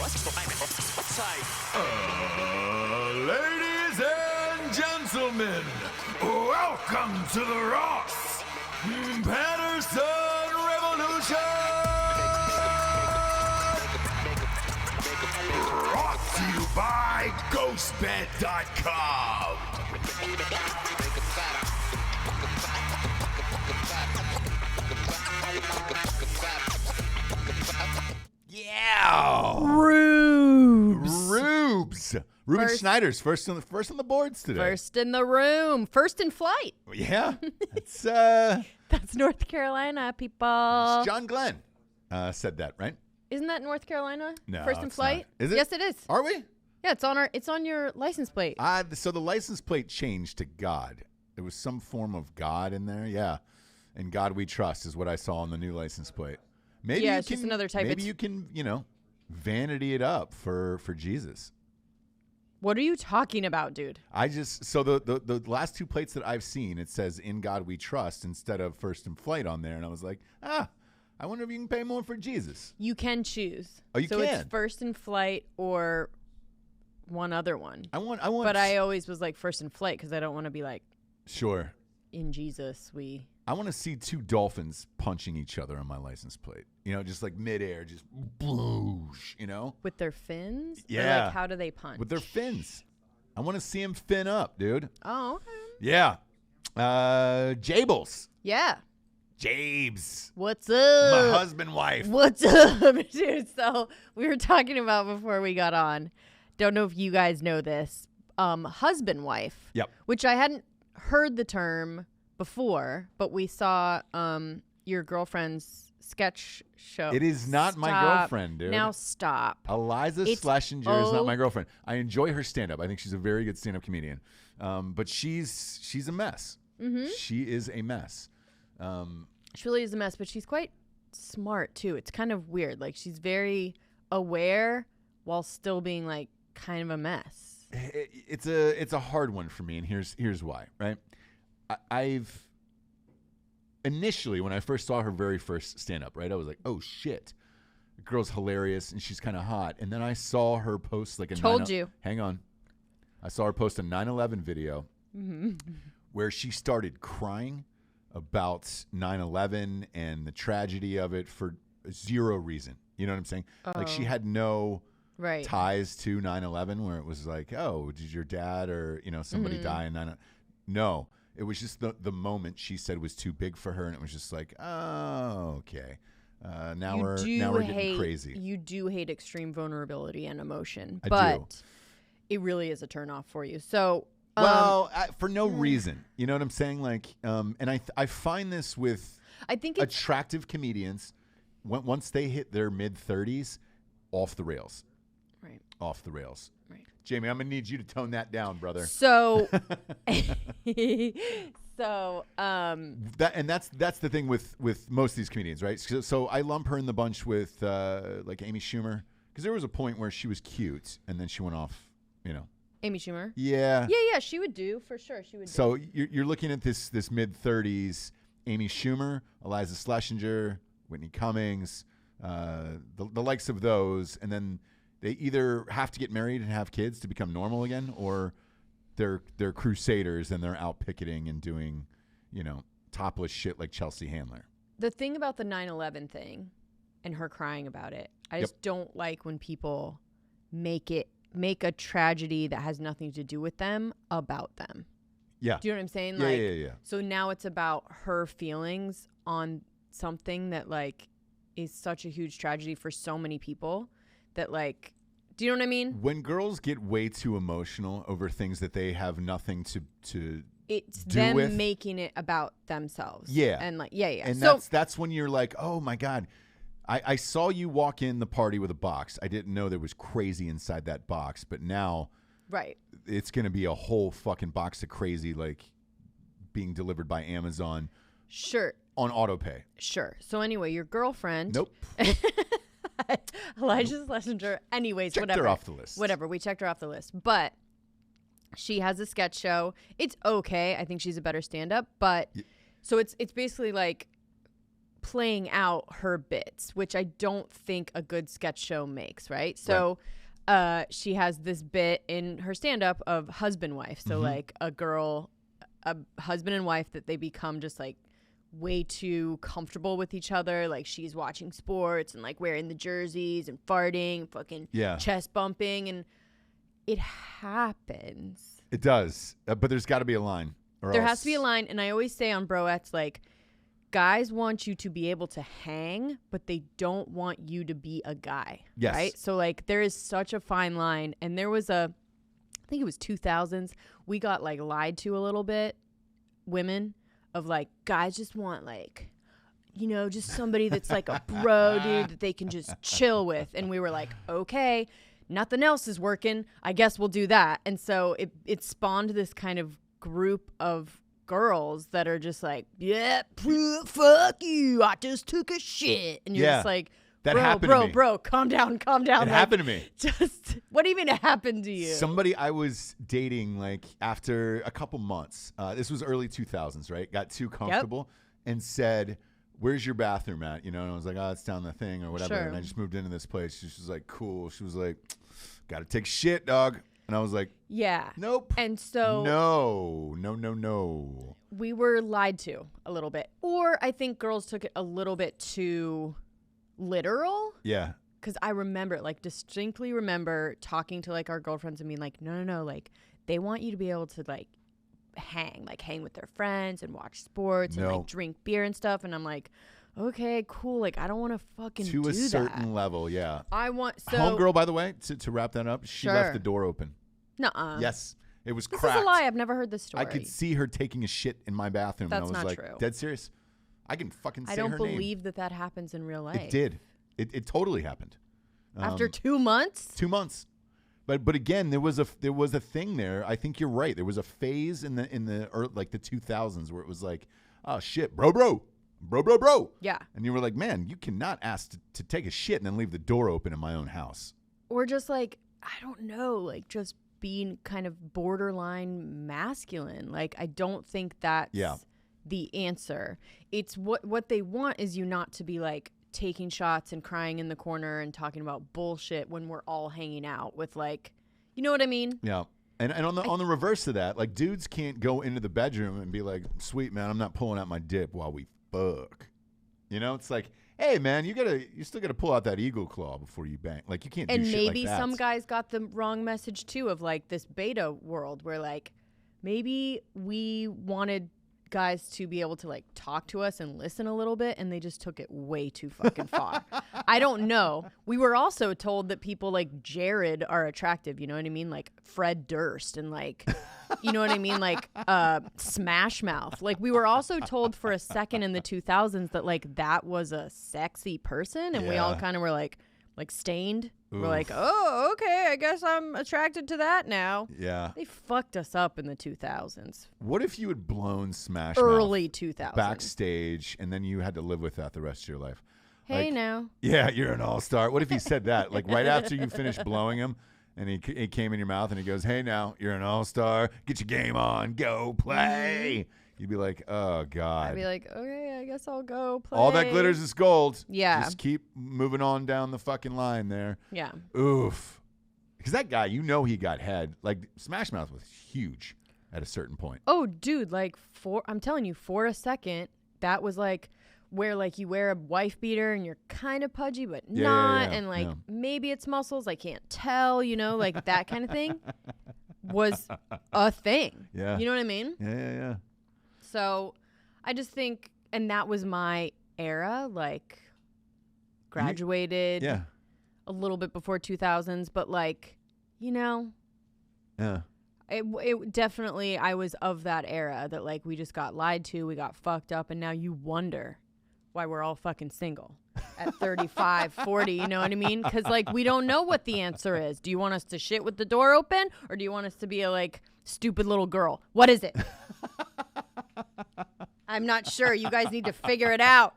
Ladies and gentlemen, welcome to the Ross Patterson Revolution! Brought to you by GhostBed.com. Yeah! Rubes. Ruben Schneider's first on the boards today. First in the room. First in flight. Yeah. That's That's North Carolina, people. John Glenn said that, right? Isn't that North Carolina? No, First in it's flight? not. Is it? Yes, it is. Are we? Yeah, it's on your license plate. So the license plate changed to God. There was some form of God in there, yeah. And God we trust is what I saw on the new license plate. Maybe yeah, it's just another type. Maybe you can, vanity it up for Jesus. What are you talking about, dude? So the last two plates that I've seen, it says "In God We Trust" instead of "First in Flight" on there, and I was like, I wonder if you can pay more for Jesus. You can choose. Oh, you so can. It's First in Flight or one other one. I want. But I always was like First in Flight because I don't want to be like. Sure. In Jesus, we. I want to see two dolphins punching each other on my license plate. Just like midair, just bloosh, With their fins? Yeah. Or like, how do they punch? With their fins. I want to see them fin up, dude. Oh, okay. Yeah. Jables. Yeah. Jabes. What's up? My husband, wife. What's up, dude? So we were talking about before we got on. Don't know if you guys know this. Husband, wife. Yep. Which I hadn't heard the term before, but we saw your girlfriend's sketch show. It is not my girlfriend, dude. Now stop. Eliza Schlesinger is not my girlfriend. I enjoy her stand-up. I think she's a very good stand-up comedian. But she's a mess. Mm-hmm. She is a mess. She really is a mess, but she's quite smart too. It's kind of weird. Like she's very aware while still being like kind of a mess. It's a hard one for me, and here's why. Right, I've initially when I first saw her very first stand up, right, I was like, oh shit, the girl's hilarious and she's kind of hot. And then I saw her post like a hang on, I saw her post a 9/11 video where she started crying about 9/11 and the tragedy of it for zero reason. You know what I'm saying? Like she had no ties to 9/11 where it was like, oh, did your dad or somebody die in 9/11? No, it was just the moment she said was too big for her, and it was just like, oh, okay. Now we're getting crazy. You do hate extreme vulnerability and emotion, I but do. It really is a turnoff for you. So for no reason. You know what I'm saying? Like, and I find this with attractive comedians once they hit their mid-30s, off the rails. Right. Off the rails. Right. Jamie, I'm gonna need you to tone that down, brother. So, that's the thing with most of these comedians, right? So I lump her in the bunch with like Amy Schumer, because there was a point where she was cute and then she went off. Amy Schumer. Yeah. Yeah. She would do for sure. She would. So you're looking at this mid-30s Amy Schumer, Eliza Schlesinger, Whitney Cummings, the likes of those, and then they either have to get married and have kids to become normal again, or they're crusaders and they're out picketing and doing, topless shit like Chelsea Handler. The thing about the 9/11 thing and her crying about it, I just don't like when people make a tragedy that has nothing to do with them about them. Yeah. Do you know what I'm saying? Yeah. So now it's about her feelings on something that like is such a huge tragedy for so many people that like, do you know what I mean? When girls get way too emotional over things that they have nothing to it's do them with, making it about themselves. Yeah. And like, yeah. And so, that's when you're like, oh my God, I saw you walk in the party with a box. I didn't know there was crazy inside that box, but now it's going to be a whole fucking box of crazy, like being delivered by Amazon. Sure. On autopay. Sure. So anyway, your girlfriend. Nope. Elijah Schlesinger. Anyways, checked whatever. Her off the list. Whatever. We checked her off the list. But she has a sketch show. It's okay. I think she's a better stand-up. But so it's basically like playing out her bits, which I don't think a good sketch show makes, right? So she has this bit in her stand-up of husband-wife. So, like, a husband and wife that they become just, like, way too comfortable with each other. Like, she's watching sports and, like, wearing the jerseys and farting, fucking chest bumping, and it happens. It does, but there's got to be a line. There has to be a line, and I always say on Broettes, like, guys want you to be able to hang, but they don't want you to be a guy. Yes. Right? So, like, there is such a fine line. And there was I think it was 2000s, we got, like, lied to a little bit, women, of, like, guys just want, like, you know, just somebody that's, like, a bro, dude, that they can just chill with. And we were like, okay, nothing else is working. I guess we'll do that. And so it spawned this kind of group of girls that are just like, yeah, fuck you, I just took a shit, and you're just like, that happened to me. Bro, calm down. It like, happened to me. Just, what do you mean it happened to you? Somebody I was dating, like, after a couple months, this was early 2000s, right? Got too comfortable and said, where's your bathroom at? You know, and I was like, oh, it's down the thing or whatever. And I just moved into this place. She was like, cool. She was like, gotta take shit, dog. And I was like, yeah. Nope. And so No. We were lied to a little bit. Or I think girls took it a little bit too literal. Yeah. Because I remember, like, distinctly remember talking to, like, our girlfriends and being like, no, like, they want you to be able to, like, hang with their friends and watch sports and, like, drink beer and stuff. And I'm like, okay, cool. Like, I don't want to fucking do that. To a certain level, yeah. Homegirl, by the way, to wrap that up, she left the door open. Nuh-uh. Yes. It was cracked. This is a lie. I've never heard this story. I could see her taking a shit in my bathroom. That's and I was not like, true. Dead serious? I can fucking say her name. I don't believe that happens in real life. It did. It totally happened. After 2 months? 2 months. But again, there was a thing there. I think you're right. There was a phase in the like the 2000s where it was like, oh shit, bro. Yeah. And you were like, man, you cannot ask to take a shit and then leave the door open in my own house. Or just like, I don't know, like just being kind of borderline masculine. Like, I don't think that's the answer. It's what they want is you not to be like taking shots and crying in the corner and talking about bullshit when we're all hanging out with, like, you know what I mean? Yeah. And on the reverse of that, like, dudes can't go into the bedroom and be like, sweet man, I'm not pulling out my dip while we fuck. You know, it's like, hey man, you still gotta pull out that eagle claw before you bang. Like, you can't do shit like that. And maybe some guys got the wrong message too of like this beta world where like maybe we wanted guys to be able to like talk to us and listen a little bit, and they just took it way too fucking far. I don't know. We were also told that people like Jared are attractive, you know what I mean? Like Fred Durst and like, you know what I mean? Like Smash Mouth. Like, we were also told for a second in the 2000s that like that was a sexy person, and we all kind of were like Stained. Oof. We're like, oh, okay, I guess I'm attracted to that now. Yeah. They fucked us up in the 2000s. What if you had blown Smash Early Mouth 2000s. Backstage, and then you had to live with that the rest of your life? Hey, like, now. Yeah, you're an all-star. What if he said that? Like, right after you finished blowing him, and he came in your mouth, and he goes, hey, now, you're an all-star. Get your game on. Go play. You'd be like, oh, God. I'd be like, okay, I guess I'll go play. All that glitters is gold. Yeah. Just keep moving on down the fucking line there. Yeah. Oof. Because that guy, you know he got head. Like, Smash Mouth was huge at a certain point. Oh, dude, like, I'm telling you, for a second, that was like where, like, you wear a wife beater and you're kind of pudgy, but not. And, like, maybe it's muscles. I can't tell, you know, like that kind of thing was a thing. Yeah. You know what I mean? Yeah. So I just think, and that was my era, like graduated a little bit before 2000s, but like, you know, it definitely, I was of that era that like we just got lied to, we got fucked up, and now you wonder why we're all fucking single at 35, 40, you know what I mean? Because like we don't know what the answer is. Do you want us to shit with the door open, or do you want us to be a like stupid little girl? What is it? I'm not sure. You guys need to figure it out.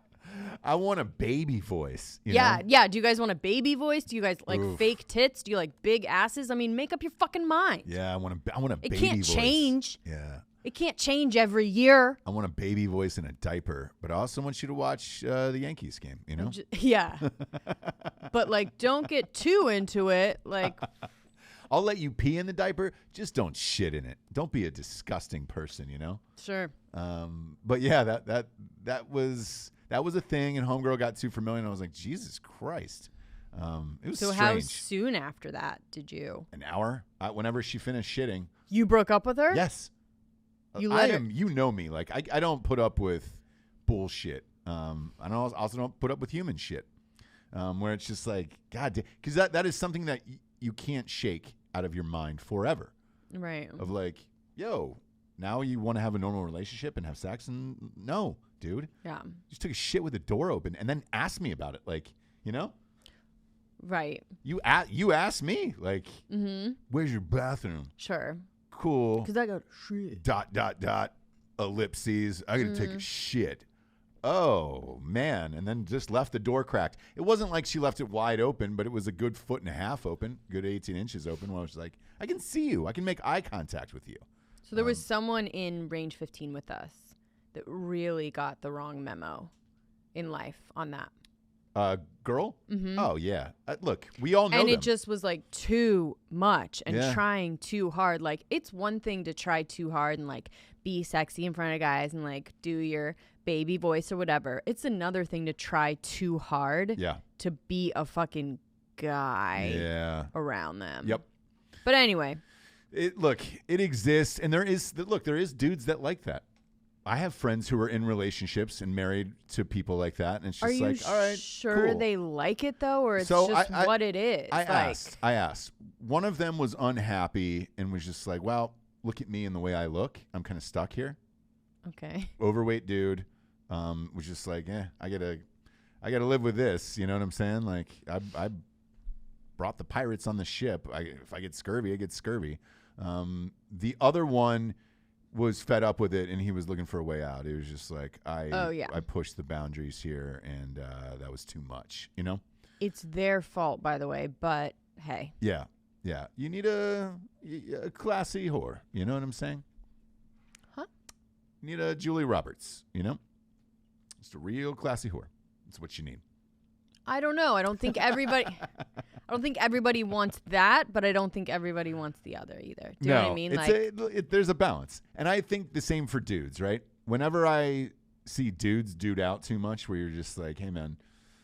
I want a baby voice. You know? Yeah. Do you guys want a baby voice? Do you guys like fake tits? Do you like big asses? I mean, make up your fucking mind. Yeah, I want a baby voice. It can't change. Yeah. It can't change every year. I want a baby voice in a diaper, but I also want you to watch the Yankees game, you know? Yeah. But, like, don't get too into it. Like, I'll let you pee in the diaper. Just don't shit in it. Don't be a disgusting person, you know? sure. But yeah, that was a thing, and Homegirl got too familiar, and I was like, Jesus Christ. It was So strange. how soon after that did you? An hour? Whenever she finished shitting. You broke up with her? Yes. You let her- you know me. Like, I don't put up with bullshit. I also don't put up with human shit. Where it's just like, God, because that is something that you can't shake out of your mind forever. Right. Of like, yo, now you want to have a normal relationship and have sex, and no, dude. Yeah. You just took a shit with the door open and then asked me about it. Like, you know? Right. You asked me, like, where's your bathroom? Sure. Cool. Because I go, shit. ... ellipses. I got to take a shit. Oh, man. And then just left the door cracked. It wasn't like she left it wide open, but it was a good 1.5 foot open, good 18 inches open. Where I was like, I can see you. I can make eye contact with you. So there was someone in range 15 with us that really got the wrong memo in life on that. Girl? Oh, yeah. Look, we all know And them. it just was like too much and Yeah. trying too hard. Like, it's one thing to try too hard and like be sexy in front of guys and like do your baby voice or whatever. It's another thing to try too hard Yeah. to be a fucking guy Yeah. around them. Yep. But anyway, It exists, and there is dudes that like that. I have friends who are in relationships and married to people like that, and it's just are you like, all right, sure cool. they like it though, or it's So just I- what it is? I asked. One of them was unhappy and was just like, well, look at me and the way I look. I'm kind of stuck here. Okay. Overweight dude. Was just like, I gotta live with this. You know what I'm saying? Like, I brought the pirates on the ship. If I get scurvy, I get scurvy. The other one was fed up with it, and he was looking for a way out. It was just like, I pushed the boundaries here, and that was too much, you know? It's their fault, by the way, but hey. Yeah. You need a classy whore, you know what I'm saying? Huh? You need a Julie Roberts, you know? Just a real classy whore. That's what you need. I don't know. I don't think everybody wants that, but I don't think everybody wants the other either. Do you know what I mean? There's a balance. And I think the same for dudes, right? Whenever I see dudes dude out too much where you're just like, hey, man,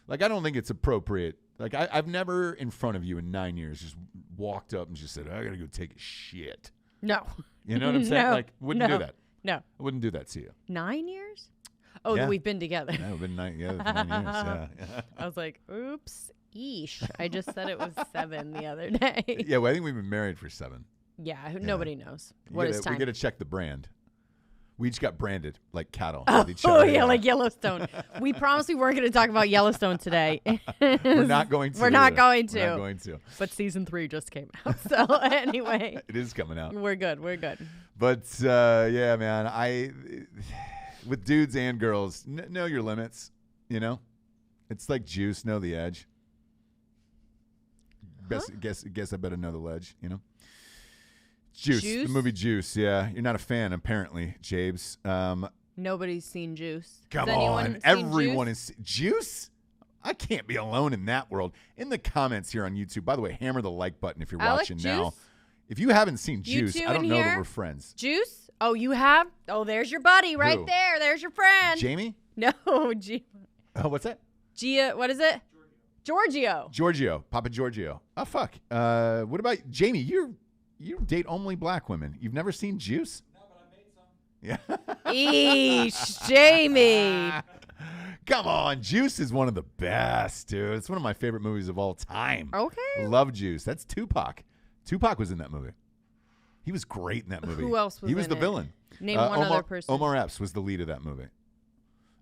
like, I don't think it's appropriate. Like, I've never in front of you in 9 years just walked up and just said, I got to go take a shit. No. You know what I'm saying? No. Like, wouldn't do that. No. I wouldn't do that to you. 9 years? Oh, Yeah. that we've been together. Yeah, we've been 9 years. Yeah. I was like, oops, eesh. I just said it was 7 the other day. Yeah, well, I think we've been married for 7. Yeah, nobody knows. We What is time? We got to check the brand. We each got branded like cattle. Oh, with each other. yeah, like Yellowstone. We promised we weren't going to talk about Yellowstone today. We're not going to. We're not going to. We're not going to. But season 3 just came out. So anyway, It is coming out. we're good. But yeah, man, with dudes and girls, know your limits. You know, it's like juice. Know the edge. Guess I better know the ledge. You know, Juice. The movie Juice. Yeah, you're not a fan apparently, Jabes. Nobody's seen Juice. Come Has anyone on, seen everyone Juice? is Juice. I can't be alone in that world. In the comments here on YouTube, by the way, hammer the like button if you're Alex, watching Juice? now. If you haven't seen Juice, two I don't in know that here? we're friends. Juice? Oh, you have? Oh, there's your buddy right Who? there. There's your friend. Jamie? No, Oh, what's that? what is it? Giorgio. Giorgio, Papa Giorgio. Oh, fuck. What about Jamie? You date only black women. You've never seen Juice? No, but I made some. Yeah. Eesh, Jamie. Come on, Juice is one of the best, dude. It's one of my favorite movies of all time. Okay. Love Juice. That's Tupac. Tupac was in that movie. He was great in that movie. Who else was He was in the it? villain. Name one Omar, other person. Omar Epps was the lead of that movie.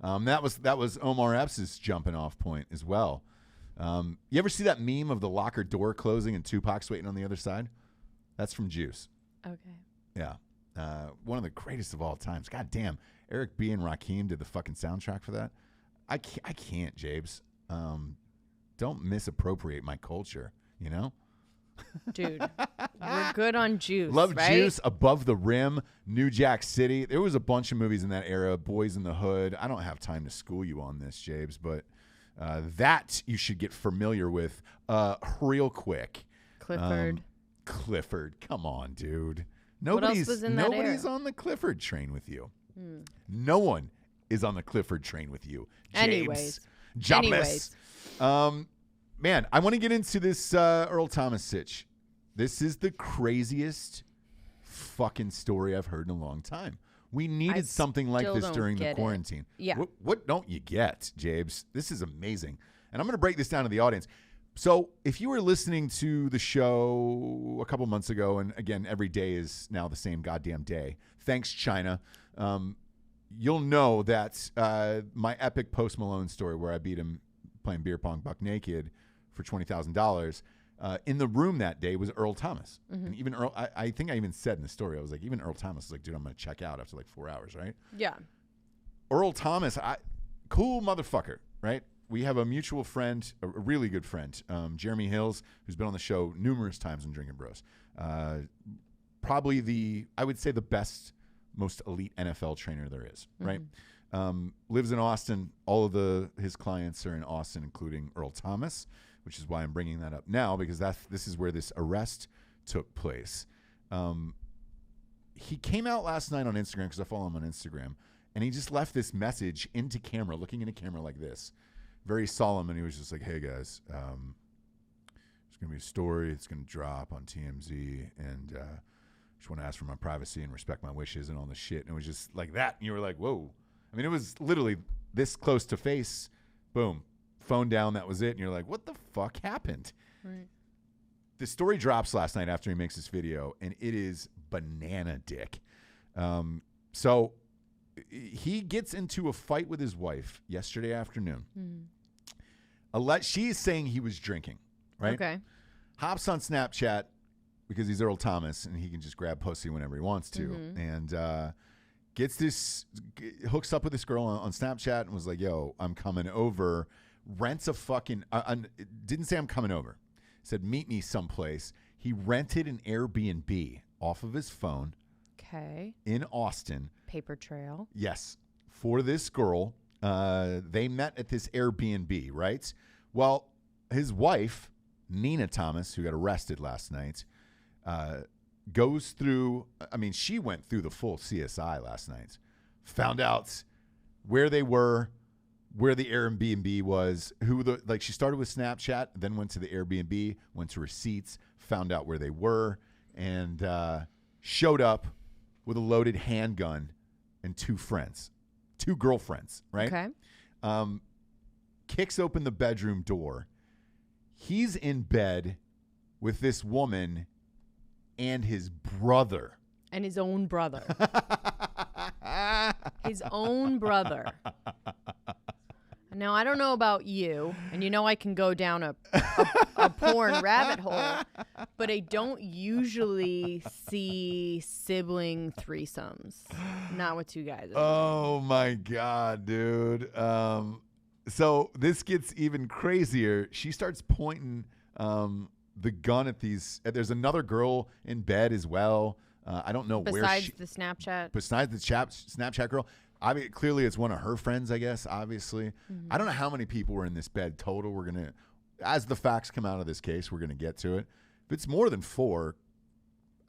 That was Omar Epps' jumping off point as well. You ever see that meme of the locker door closing and Tupac's waiting on the other side? That's from Juice. Okay. Yeah. One of the greatest of all times. God damn. Eric B. and Rakim did the fucking soundtrack for that. I can't, Jabes. Don't misappropriate my culture, you know? Dude, we're good on juice. Love right? Juice, Above the Rim, New Jack City. There was a bunch of movies in that era. Boys in the Hood. I don't have time to school you on this, Jabes, but that you should get familiar with real quick. Clifford. Come on, dude. Nobody's on the Clifford train with you. No one is on the Clifford train with you. James. Jobless. Man, I want to get into this Earl Thomas sitch. This is the craziest fucking story I've heard in a long time. We needed something like this during the quarantine. Yeah. What don't you get, Jabes? This is amazing. And I'm going to break this down to the audience. So if you were listening to the show a couple months ago, and again, every day is now the same goddamn day. Thanks, China. You'll know that my epic Post Malone story where I beat him playing beer pong buck naked for $20,000 in the room that day was Earl Thomas. And even Earl, I think I even said in the story, I was like, even Earl Thomas was like, dude, I'm going to check out after like 4 hours, right? Yeah. Earl Thomas, cool motherfucker, right? We have a mutual friend, a really good friend, Jeremy Hills, who's been on the show numerous times in Drinkin Bros. Probably I would say the best, most elite NFL trainer there is, right? Lives in Austin. All of his clients are in Austin, including Earl Thomas, which is why I'm bringing that up now, because this is where this arrest took place. He came out last night on Instagram, because I follow him on Instagram, and he just left this message into camera, looking into camera like this. Very solemn, and he was just like, hey, guys, there's going to be a story. It's going to drop on TMZ, and just want to ask for my privacy and respect my wishes and all this shit. And it was just like that, and you were like, whoa. I mean, it was literally this close to face. Boom. Phone down, that was it. And you're like, what the fuck happened? Right. The story drops last night after he makes this video, and it is banana dick. So he gets into a fight with his wife yesterday afternoon. She's saying he was drinking, right? Okay. Hops on Snapchat because he's Earl Thomas and he can just grab pussy whenever he wants to. And hooks up with this girl on Snapchat and was like, yo, I'm coming over. Rents a fucking, didn't say I'm coming over. Said, meet me someplace. He rented an Airbnb off of his phone. Okay. In Austin. Paper trail. Yes. For this girl. They met at this Airbnb, right? Well, his wife, Nina Thomas, who got arrested last night, goes through, she went through the full CSI last night. Found out where they were, where the Airbnb was, she started with Snapchat, then went to the Airbnb, went to receipts, found out where they were, and showed up with a loaded handgun and two girlfriends, right? Okay. Kicks open the bedroom door. He's in bed with this woman and his brother. And his own brother. His own brother. Now, I don't know about you, and you know I can go down a porn rabbit hole, but I don't usually see sibling threesomes. Not with two guys. Oh, my God, dude. So this gets even crazier. She starts pointing the gun at these. There's another girl in bed as well. I don't know Besides the Snapchat girl. Clearly, it's one of her friends, I guess, obviously. I don't know how many people were in this bed total. We're going to, as the facts come out of this case, we're going to get to it. If it's more than 4,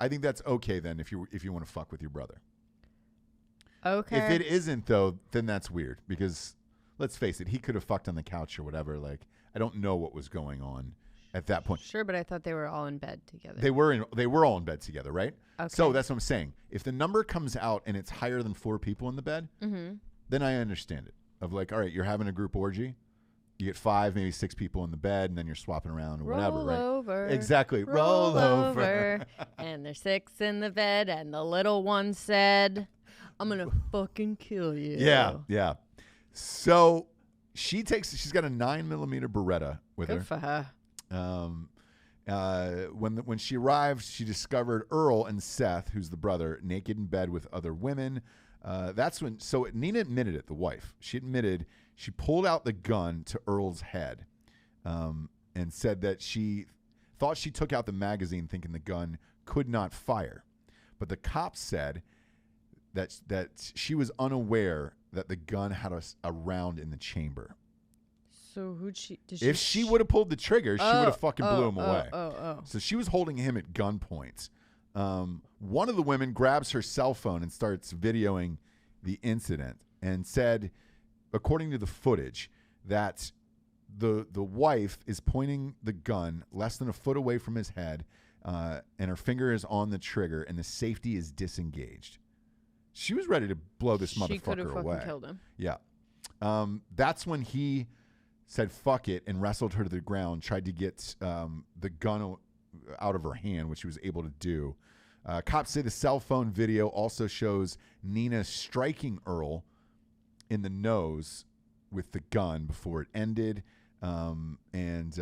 I think that's okay then if you want to fuck with your brother. Okay. If it isn't, though, then that's weird because, let's face it, he could have fucked on the couch or whatever. Like, I don't know what was going on at that point. Sure, but I thought they were all in bed together. They were all in bed together, right? Okay. So that's what I'm saying. If the number comes out and it's higher than 4 people in the bed, then I understand it. Of like, all right, you're having a group orgy. You get 5, maybe 6 people in the bed, and then you're swapping around or whatever, right? Roll over. Exactly. Roll over. And there's 6 in the bed, and the little one said, I'm going to fucking kill you. Yeah. So she's got a 9mm Beretta with her. Good for her. When she arrived, she discovered Earl and Seth, who's the brother, naked in bed with other women. So Nina admitted it, the wife. She admitted she pulled out the gun to Earl's head and said that she thought she took out the magazine thinking the gun could not fire. But the cops said that she was unaware that the gun had a round in the chamber. So if she would have pulled the trigger, she would have fucking blew him away. Oh. So she was holding him at gunpoint. One of the women grabs her cell phone and starts videoing the incident and said, according to the footage, that the wife is pointing the gun less than a foot away from his head, and her finger is on the trigger, and the safety is disengaged. She was ready to blow this motherfucker away. She could have fucking killed him. Yeah. That's when he said fuck it and wrestled her to the ground, tried to get the gun out of her hand, which he was able to do. Cops say the cell phone video also shows Nina striking Earl in the nose with the gun before it ended. And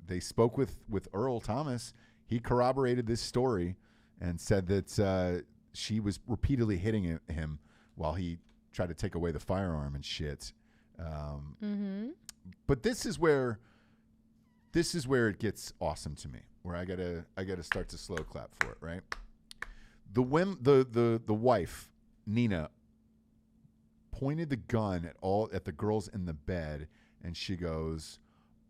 they spoke with Earl Thomas. He corroborated this story and said that she was repeatedly hitting him while he tried to take away the firearm and shit. But this is where it gets awesome to me, where I gotta start to slow clap for it, right? The wife, Nina, pointed the gun at the girls in the bed, and she goes,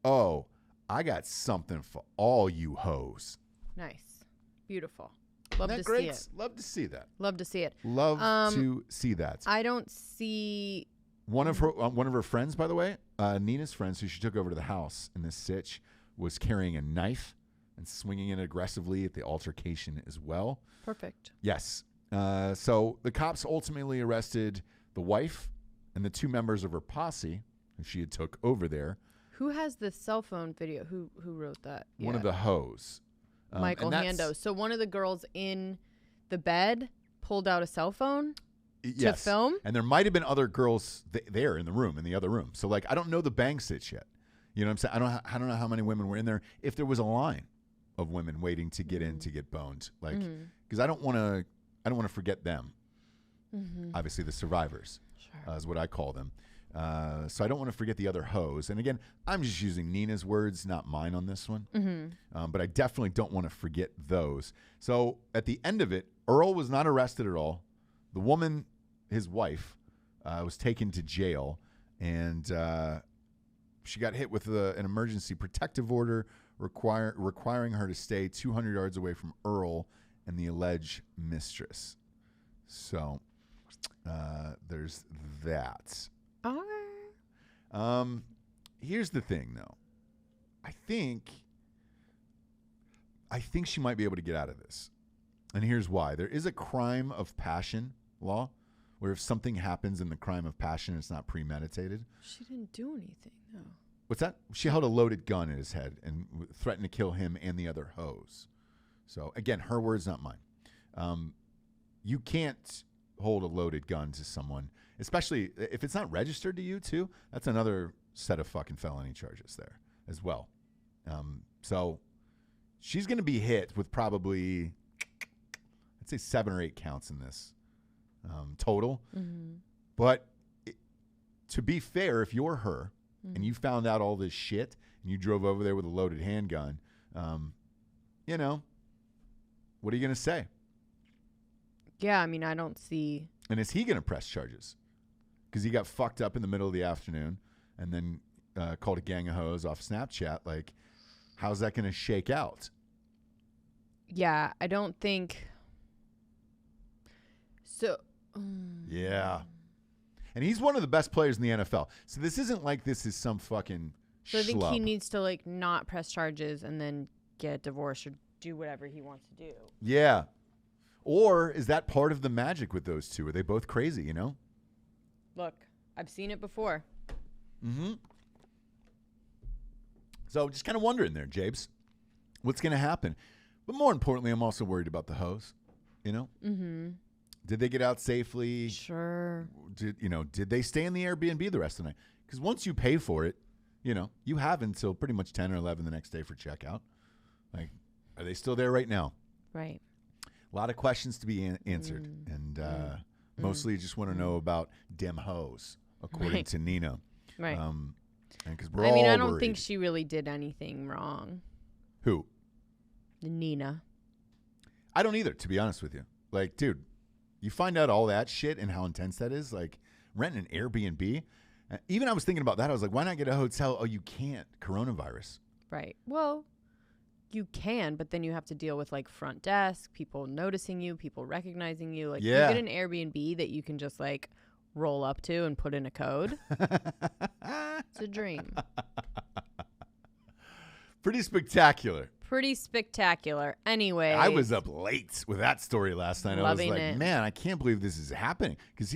"Oh, I got something for all you hoes." Nice. Beautiful. Love to see it. Love to see that. Love to see it. Love to see that. I don't see one of her friends, by the way, Nina's friends, who she took over to the house in this sitch, was carrying a knife and swinging it aggressively at the altercation as well. Perfect. Yes. So the cops ultimately arrested the wife and the two members of her posse who she had took over there. Who has the cell phone video? Who wrote that? One of the hoes. Michael Hando. So one of the girls in the bed pulled out a cell phone to film? And there might have been other girls there in the other room. So, like, I don't know the bang sitch yet. You know what I'm saying? I don't know how many women were in there. If there was a line of women waiting to get in to get boned. Like, because I don't want to forget them. Obviously, the survivors is what I call them. So I don't want to forget the other hoes. And again, I'm just using Nina's words, not mine on this one. But I definitely don't want to forget those. So at the end of it, Earl was not arrested at all. The woman, his wife, was taken to jail, and she got hit with an emergency protective order requiring her to stay 200 yards away from Earl and the alleged mistress. So there's that. Okay. Here's the thing, though. I think she might be able to get out of this. And here's why. There is a crime of passion law where if something happens in the crime of passion, it's not premeditated. She didn't do anything, no. What's that? She held a loaded gun at his head and threatened to kill him and the other hoes. So, again, her words, not mine. You can't hold a loaded gun to someone, especially if it's not registered to you, too. That's another set of fucking felony charges there as well. So she's going to be hit with probably, I'd say 7 or 8 counts in this total. But to be fair, if you're her and you found out all this shit and you drove over there with a loaded handgun, you know, what are you going to say? Yeah, I mean, I don't see. And is he going to press charges? Because he got fucked up in the middle of the afternoon and then called a gang of hoes off Snapchat. Like, how's that going to shake out? Yeah, I don't think. So. Yeah. And he's one of the best players in the NFL. So this isn't like this is some fucking So I think schlub. he needs to, like, not press charges and then get divorced or do whatever he wants to do. Yeah. Or is that part of the magic with those two? Are they both crazy, you know? Look, I've seen it before. So just kind of wondering there, Jabes, what's going to happen? But more importantly, I'm also worried about the hoes, you know? Did they get out safely? Sure. Did they stay in the Airbnb the rest of the night? Because once you pay for it, you know, you have until pretty much 10 or 11 the next day for checkout. Like, are they still there right now? Right. A lot of questions to be answered. And mostly just want to know about dem hoes, according to Nina. Right. Because I don't think she really did anything wrong. Who? Nina. I don't either, to be honest with you. Like, dude, you find out all that shit and how intense that is. Like, renting an Airbnb. Even I was thinking about that. I was like, why not get a hotel? Oh, you can't. Coronavirus. Right. Well, you can, but then you have to deal with like front desk, people noticing you, people recognizing you. Like, Yeah. you get an Airbnb that you can just like roll up to and put in a code. It's a dream. Pretty spectacular. Pretty spectacular. Anyway, I was up late with that story last night. Loving I was like, it. man, I can't believe this is happening. Because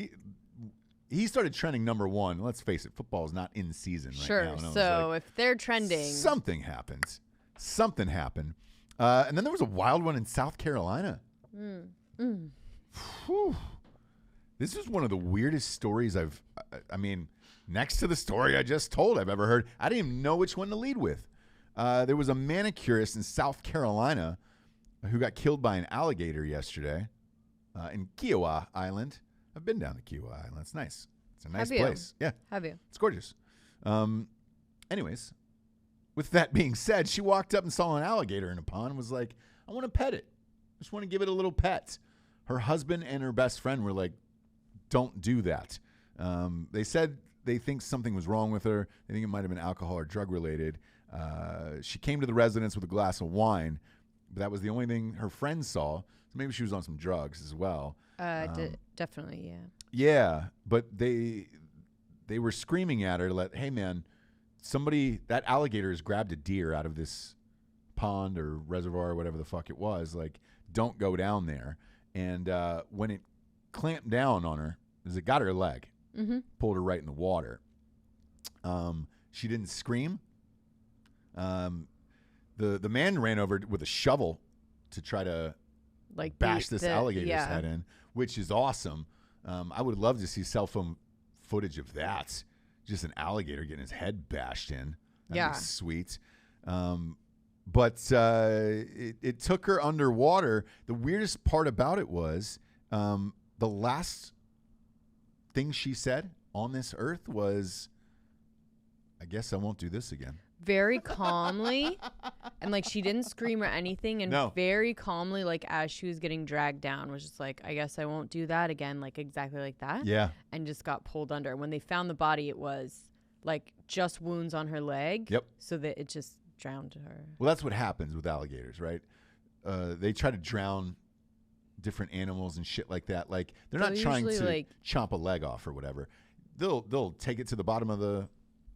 he started trending number one. Let's face it, football is not in season right sure. now. And I was So like, if they're trending, something happened. Something happened. And then there was a wild one in South Carolina. Whew. This is one of the weirdest stories I mean, next to the story I just told I've ever heard. I didn't even know which one to lead with. There was a manicurist in South Carolina who got killed by an alligator yesterday in Kiawah Island. I've been down to Kiawah Island. It's nice. It's a nice Have you? place. Yeah. have you? It's gorgeous. Anyways, with that being said, she walked up and saw an alligator in a pond and was like, I want to pet it. Just want to give it a little pet. Her husband and her best friend were like, don't do that. They said they think something was wrong with her. They think it might have been alcohol or drug related. She came to the residence with a glass of wine, but that was the only thing her friends saw. So maybe she was on some drugs as well. Definitely, yeah. Yeah, but they were screaming at her, like, hey, man, that alligator has grabbed a deer out of this pond or reservoir or whatever the fuck it was. Like, don't go down there. And when it clamped down on her, because it got her leg, pulled her right in the water. She didn't scream. The man ran over with a shovel to try to Like bash this alligator's yeah. head in, which is awesome. I would love to see cell phone footage of that. Just an alligator getting his head bashed in. That'd be sweet. But it took her underwater. The weirdest part about it was the last thing she said on this earth was, I guess I won't do this again. Very calmly, and like she didn't scream or anything, and very calmly, like as she was getting dragged down, was just like, I guess I won't do that again, like exactly like that. Yeah. And just got pulled under. And when they found the body, it was like just wounds on her leg. Yep. So that it just drowned her. Well, that's what happens with alligators, right? They try to drown different animals and shit like that. Like they're not trying to like chomp a leg off or whatever. They'll take it to the bottom of the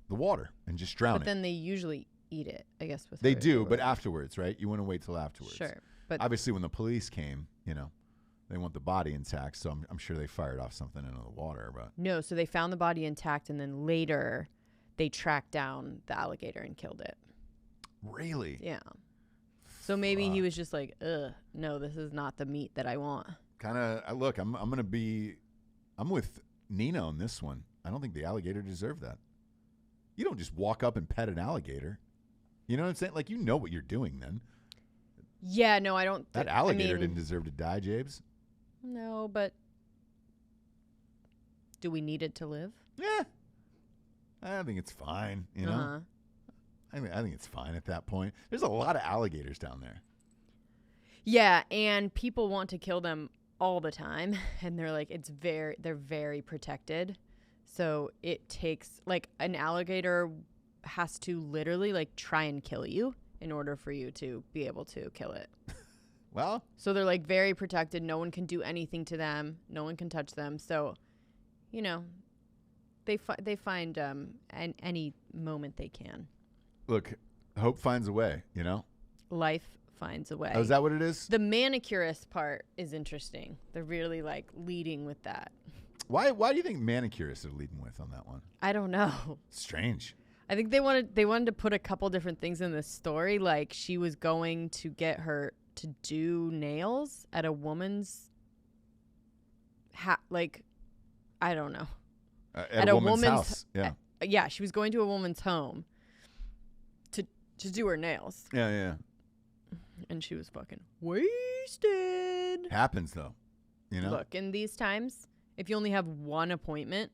water and just drown it. But then they usually eat it, I guess. With They her, do, but afterwards, right? You want to wait till afterwards. Sure. But obviously, when the police came, they want the body intact, so I'm sure they fired off something into the water. But no, so they found the body intact, and then later they tracked down the alligator and killed it. Really? Yeah. So maybe he was just like, ugh, no, this is not the meat that I want. Kind of. Look, I'm with Nina on this one. I don't think the alligator deserved that. You don't just walk up and pet an alligator. You know what I'm saying? Like, you know what you're doing then. Yeah, no, I don't. That alligator didn't deserve to die, Jabes. No, but do we need it to live? Yeah. I think it's fine, you know? Uh-huh. I think it's fine at that point. There's a lot of alligators down there. Yeah, and people want to kill them all the time, and they're like, they're very protected. So it takes, like, an alligator has to literally, like, try and kill you in order for you to be able to kill it. Well. So they're, like, very protected. No one can do anything to them. No one can touch them. So, they find any moment they can. Look, hope finds a way, Life finds a way. Oh, is that what it is? The manicurist part is interesting. They're really, like, leading with that. Why do you think manicurists are leading with on that one? I don't know. Strange. I think they wanted to put a couple different things in this story. Like she was going to get her to do nails at a woman's I don't know. At a woman's house. Yeah. Yeah, she was going to a woman's home to do her nails. Yeah. And she was fucking wasted. Happens though. Look, in these times, if you only have one appointment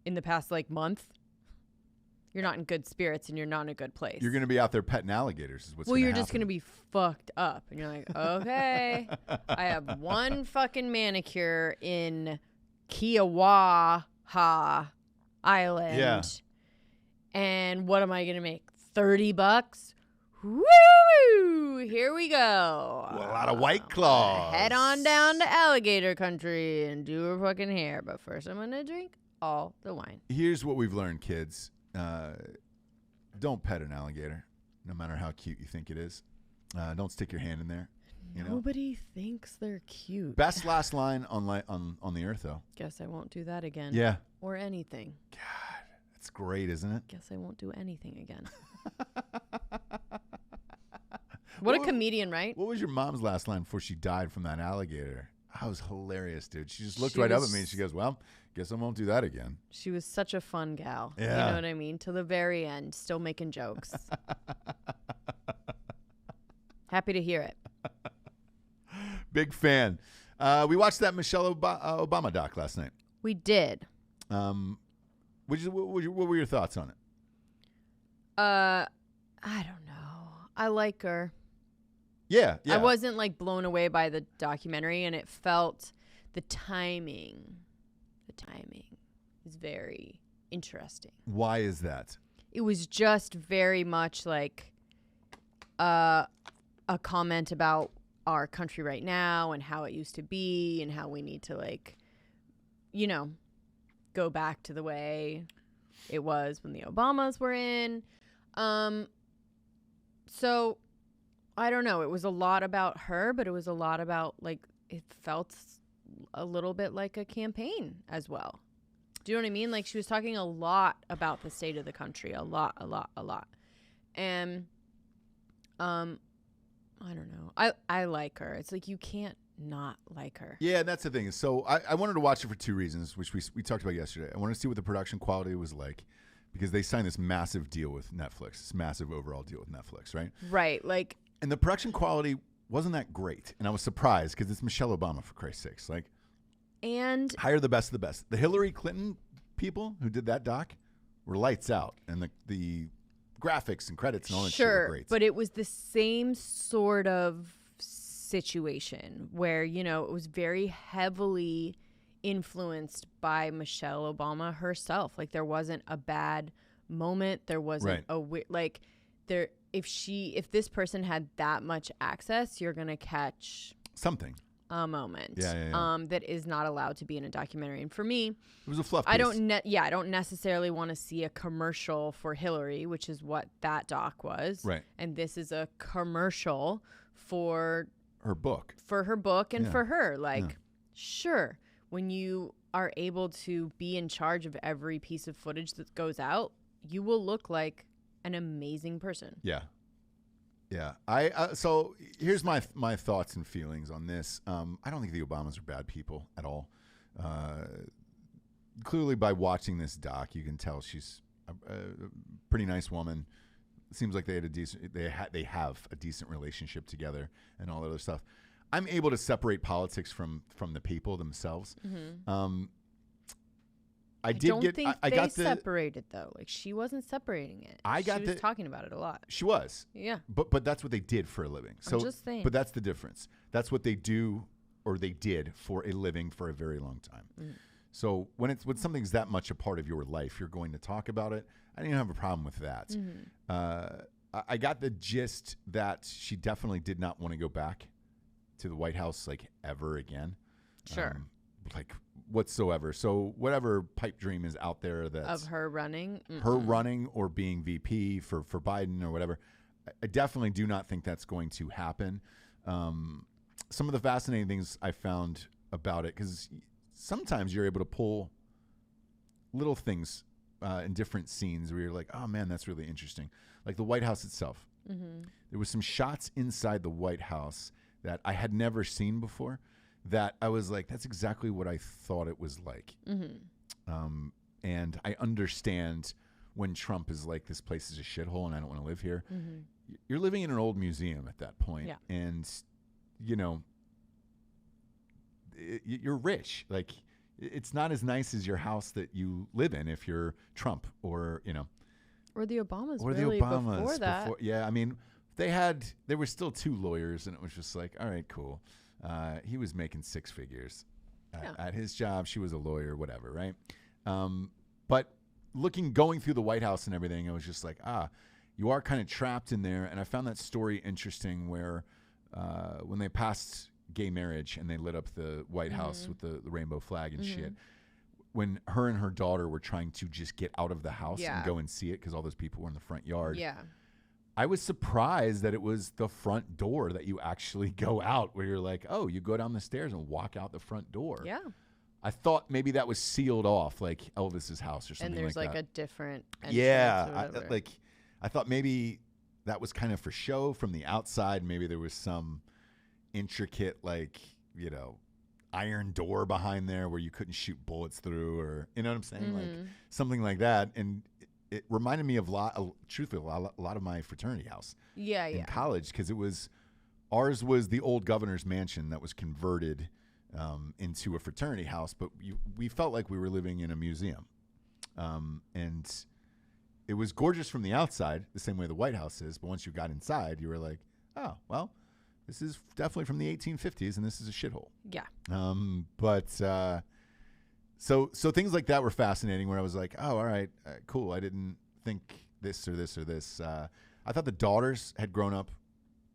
in the past like month, you're not in good spirits and you're not in a good place. You're going to be out there petting alligators is what's well, gonna you're happen. just going to be fucked up. And you're like, okay, I have one fucking manicure in Kiawah Island. Yeah. And what am I going to make? $30? Woo! Here we go. A lot of White Claws. Head on down to alligator country and do her fucking hair. But first, I'm going to drink all the wine. Here's what we've learned, kids. Don't pet an alligator, no matter how cute you think it is. Don't stick your hand in there. You know? Nobody thinks they're cute. Best last line on the earth, though. Guess I won't do that again. Yeah. Or anything. God, that's great, isn't it? Guess I won't do anything again. What a comedian, right? What was your mom's last line before she died from that alligator? That was hilarious, dude. She just looked right up at me and she goes, well, guess I won't do that again. She was such a fun gal. Yeah. You know what I mean? To the very end, still making jokes. Happy to hear it. Big fan. We watched that Michelle Obama doc last night. We did. What were your thoughts on it? I don't know. I like her. Yeah. I wasn't like blown away by the documentary, and it felt the timing is very interesting. Why is that? It was just very much like a comment about our country right now and how it used to be and how we need to, like, you know, go back to the way it was when the Obamas were in. So I don't know. It was a lot about her, but it was a lot about, like, it felt a little bit like a campaign as well. Do you know what I mean? Like, she was talking a lot about the state of the country. A lot. And, I don't know. I like her. It's like you can't not like her. Yeah, that's the thing. So I wanted to watch it for two reasons, which we talked about yesterday. I wanted to see what the production quality was like because they signed this massive deal with Netflix, this massive overall deal with Netflix, right? Right. Like, and the production quality wasn't that great. And I was surprised because it's Michelle Obama, for Christ's sakes. Like, and hire the best of the best. The Hillary Clinton people who did that doc were lights out. And the graphics and credits and all that shit were great. But it was the same sort of situation where, you know, it was very heavily influenced by Michelle Obama herself. Like, there wasn't a bad moment. There wasn't if this person had that much access, you're going to catch something. A moment Yeah. that is not allowed to be in a documentary. And for me, It was a fluff piece. I don't necessarily want to see a commercial for Hillary, which is what that doc was. Right. And this is a commercial for her book. And Yeah. for her. Like, sure, when you are able to be in charge of every piece of footage that goes out, you will look like an amazing person. Yeah. So here's my thoughts and feelings on this. I don't think the Obamas are bad people at all. Clearly, by watching this doc, you can tell she's a pretty nice woman. It seems like they have a decent relationship together and all that other stuff. I'm able to separate politics from the people themselves. Mm-hmm. I don't think they separated, though. Like, she wasn't separating it. She was talking about it a lot. She was. Yeah. But that's what they did for a living. So, I'm just saying. But that's the difference. That's what they do or they did for a living for a very long time. Mm. So when something's that much a part of your life, you're going to talk about it. I didn't have a problem with that. Mm-hmm. I got the gist that she definitely did not want to go back to the White House, like, ever again. Sure. Like, whatsoever. So whatever pipe dream is out there that's of her running, or being VP for Biden or whatever, I definitely do not think that's going to happen. Some of the fascinating things I found about it, because sometimes you're able to pull little things in different scenes where you're like, oh man, that's really interesting. Like the White House itself. Mm-hmm. There was some shots inside the White House that I had never seen before that I was like, that's exactly what I thought it was like. Mm-hmm. And I understand when Trump is like, this place is a shithole and I don't want to live here. Mm-hmm. You're living in an old museum at that point. Yeah. And, you know, you're rich. Like, it's not as nice as your house that you live in if you're Trump or, you know. Or the Obamas. Or really the Obamas before that. Yeah, I mean, there were still 2 lawyers, and it was just like, all right, cool. He was making 6 figures at his job. She was a lawyer, whatever, right? But going through the White House and everything, I was just like, you are kind of trapped in there. And I found that story interesting where when they passed gay marriage and they lit up the White House with the rainbow flag and shit, when her and her daughter were trying to just get out of the house and go and see it because all those people were in the front yard. Yeah. I was surprised that it was the front door that you actually go out, where you're like, oh, you go down the stairs and walk out the front door. Yeah. I thought maybe that was sealed off, like Elvis's house or something like that. And there's like a different entrance yeah. or whatever. I thought maybe that was kind of for show from the outside. Maybe there was some intricate, iron door behind there where you couldn't shoot bullets through, or you know what I'm saying, like something like that. And it reminded me of truthfully a lot of my fraternity house in college, because ours was the old governor's mansion that was converted into a fraternity house, but we felt like we were living in a museum, and it was gorgeous from the outside, the same way the White House is. But once you got inside, you were like, oh well, this is definitely from the 1850s, and this is a shithole. Yeah. So things like that were fascinating, where I was like, oh, all right, cool. I didn't think this or this or this. I thought the daughters had grown up